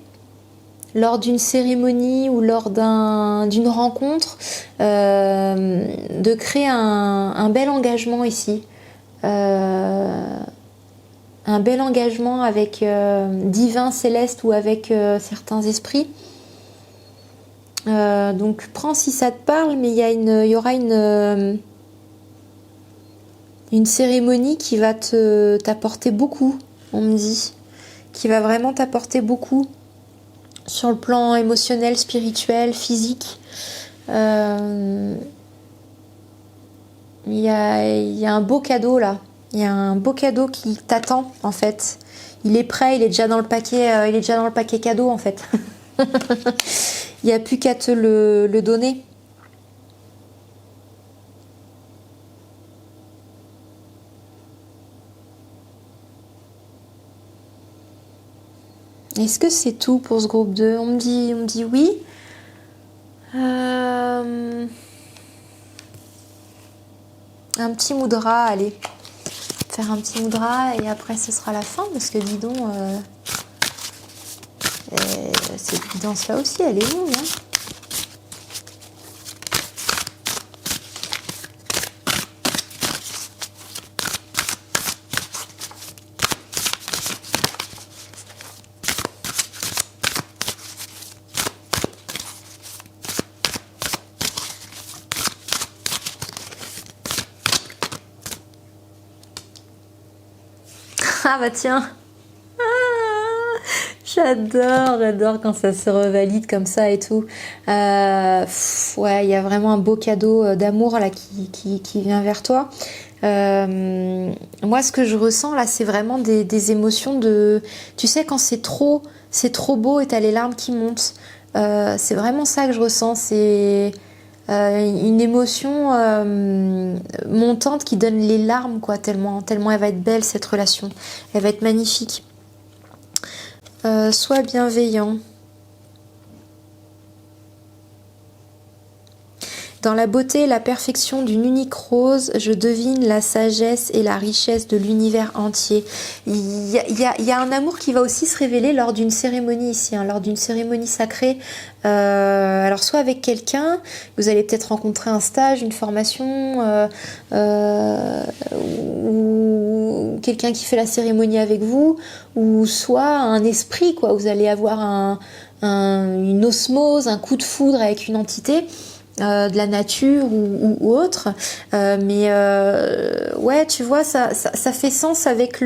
lors d'une cérémonie ou lors d'une rencontre, de créer un bel engagement ici. Un bel engagement avec divin, céleste, ou avec certains esprits. Donc prends si ça te parle, mais il y aura Une cérémonie qui va t'apporter beaucoup, on me dit. Qui va vraiment t'apporter beaucoup sur le plan émotionnel, spirituel, physique. Il y a un beau cadeau là. Il y a un beau cadeau qui t'attend en fait. Il est prêt, il est déjà dans le paquet cadeau en fait. Il n'y a plus qu'à te le donner. Est-ce que c'est tout pour ce groupe 2? On me dit oui. Un petit mudra, allez. Faire un petit mudra et après ce sera la fin parce que dis donc, cette guidance là aussi elle est longue. Hein. Ah bah tiens. J'adore quand ça se revalide comme ça et tout. Ouais, il y a vraiment un beau cadeau d'amour là qui vient vers toi. Moi, ce que je ressens là, c'est vraiment des émotions de... Tu sais, quand c'est trop beau et t'as les larmes qui montent. C'est vraiment ça que je ressens. C'est une émotion montante qui donne les larmes, quoi, tellement elle va être belle cette relation. Elle va être magnifique. Sois bienveillant. Dans la beauté et la perfection d'une unique rose, je devine la sagesse et la richesse de l'univers entier. Il y a un amour qui va aussi se révéler lors d'une cérémonie ici, hein, lors d'une cérémonie sacrée. Alors soit avec quelqu'un, vous allez peut-être rencontrer un stage, une formation, ou quelqu'un qui fait la cérémonie avec vous, ou soit un esprit, quoi. Vous allez avoir une osmose, un coup de foudre avec une entité. De la nature ou autre, ouais, tu vois, ça fait sens avec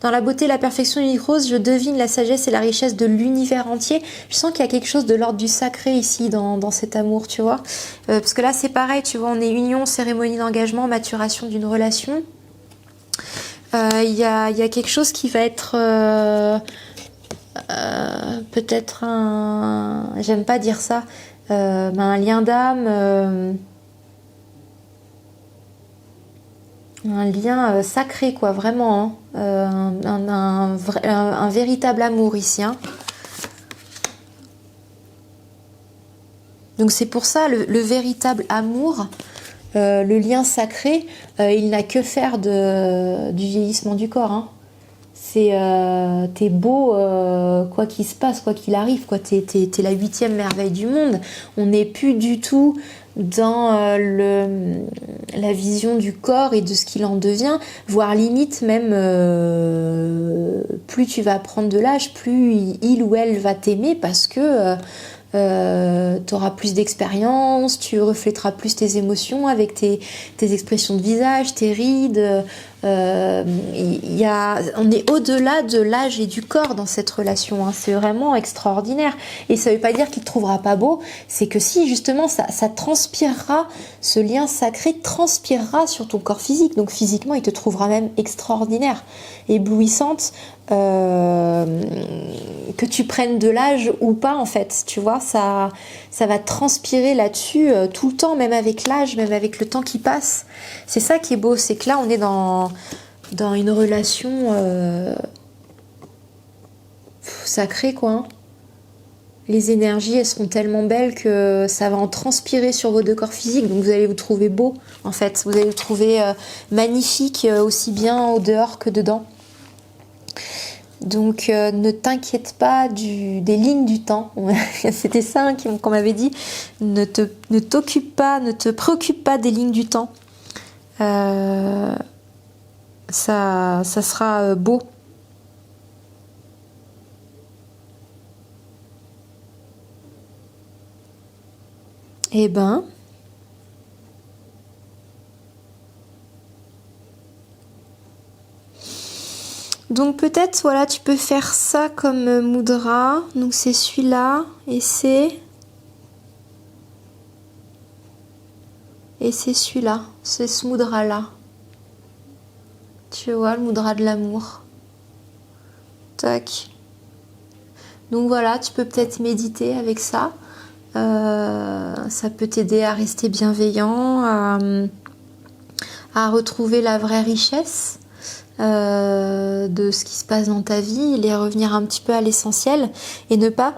dans la beauté et la perfection unique rose, je devine la sagesse et la richesse de l'univers entier. Je sens qu'il y a quelque chose de l'ordre du sacré ici dans cet amour, tu vois, parce que là c'est pareil, tu vois, on est union, cérémonie d'engagement, maturation d'une relation. Il y a quelque chose qui va être peut-être j'aime pas dire ça, un lien d'âme, un lien sacré, quoi, vraiment, hein, un véritable amour ici. Hein. Donc c'est pour ça, le véritable amour, le lien sacré, il n'a que faire du vieillissement du corps. Hein. T'es beau, quoi qu'il se passe, quoi qu'il arrive, quoi. T'es la 8e merveille du monde. On n'est plus du tout dans la vision du corps et de ce qu'il en devient, voire limite même plus tu vas prendre de l'âge, plus il ou elle va t'aimer parce que tu auras plus d'expérience, tu reflèteras plus tes émotions avec tes expressions de visage, tes rides. On est au-delà de l'âge et du corps dans cette relation. Hein. C'est vraiment extraordinaire. Et ça ne veut pas dire qu'il ne te trouvera pas beau. C'est que si justement ça transpirera, ce lien sacré transpirera sur ton corps physique. Donc physiquement, il te trouvera même extraordinaire, éblouissante. Que tu prennes de l'âge ou pas, en fait, tu vois, ça va transpirer là-dessus tout le temps, même avec l'âge, même avec le temps qui passe. C'est ça qui est beau, c'est que là on est dans une relation sacrée, quoi. Hein. Les énergies, elles seront tellement belles que ça va en transpirer sur vos deux corps physiques, donc vous allez vous trouver beau, en fait. Vous allez vous trouver magnifique, aussi bien au dehors que dedans. Donc ne t'inquiète pas des lignes du temps. C'était ça hein, qu'on m'avait dit. Ne te préoccupe pas des lignes du temps. Ça sera beau. Eh ben, Donc peut-être, voilà, tu peux faire ça comme mudra. Donc c'est celui-là et c'est celui-là, c'est ce mudra-là. Tu vois, le mudra de l'amour. Tac. Donc voilà, tu peux peut-être méditer avec ça. Ça peut t'aider à rester bienveillant, à retrouver la vraie richesse de ce qui se passe dans ta vie, et revenir un petit peu à l'essentiel et ne pas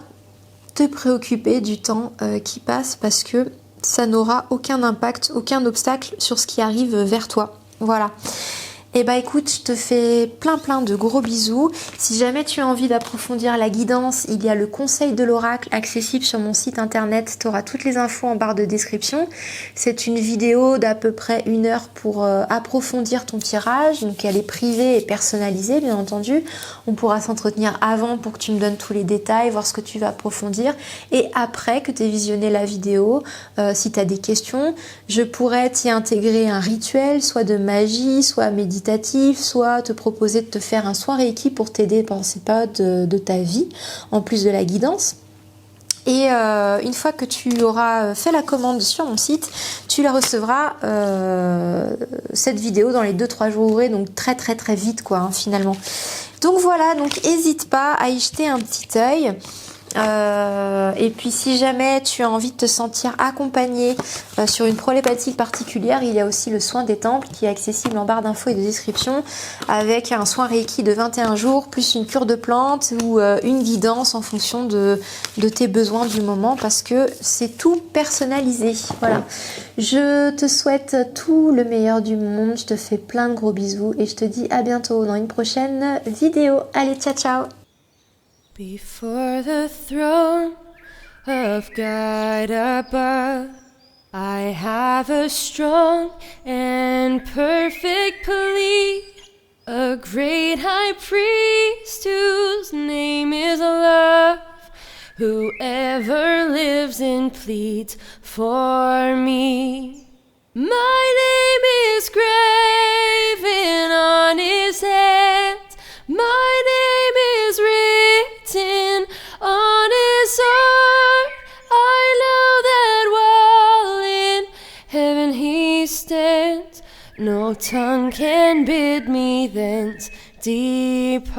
te préoccuper du temps qui passe, parce que ça n'aura aucun impact, aucun obstacle sur ce qui arrive vers toi. Voilà. Et bah écoute, je te fais plein de gros bisous. Si jamais tu as envie d'approfondir la guidance, il y a le conseil de l'oracle accessible sur mon site internet. Tu auras toutes les infos en barre de description. C'est une vidéo d'à peu près 1 heure pour approfondir ton tirage. Donc elle est privée et personnalisée, bien entendu. On pourra s'entretenir avant pour que tu me donnes tous les détails, voir ce que tu vas approfondir. Et après que tu aies visionné la vidéo, si tu as des questions, je pourrais t'y intégrer un rituel, soit de magie, soit méditation, soit te proposer de te faire un soin Reiki pour t'aider pendant ces périodes de ta vie, en plus de la guidance. Et une fois que tu auras fait la commande sur mon site, tu la recevras, cette vidéo, dans les 2-3 jours ouvrés, donc très vite quoi, hein, finalement. Donc voilà, donc n'hésite pas à y jeter un petit œil. Et puis si jamais tu as envie de te sentir accompagné sur une problématique particulière, il y a aussi le soin des temples qui est accessible en barre d'infos et de description, avec un soin Reiki de 21 jours plus une cure de plantes ou une guidance en fonction de tes besoins du moment, parce que c'est tout personnalisé. Voilà. Je te souhaite tout le meilleur du monde, je te fais plein de gros bisous et je te dis à bientôt dans une prochaine vidéo. Allez, ciao ciao. Before the throne of God above, I have a strong and perfect plea, a great high priest whose name is love, whoever lives and pleads for me. My name is graven on his hand, my name is written on his heart. I know that while in heaven he stands, no tongue can bid me thence depart.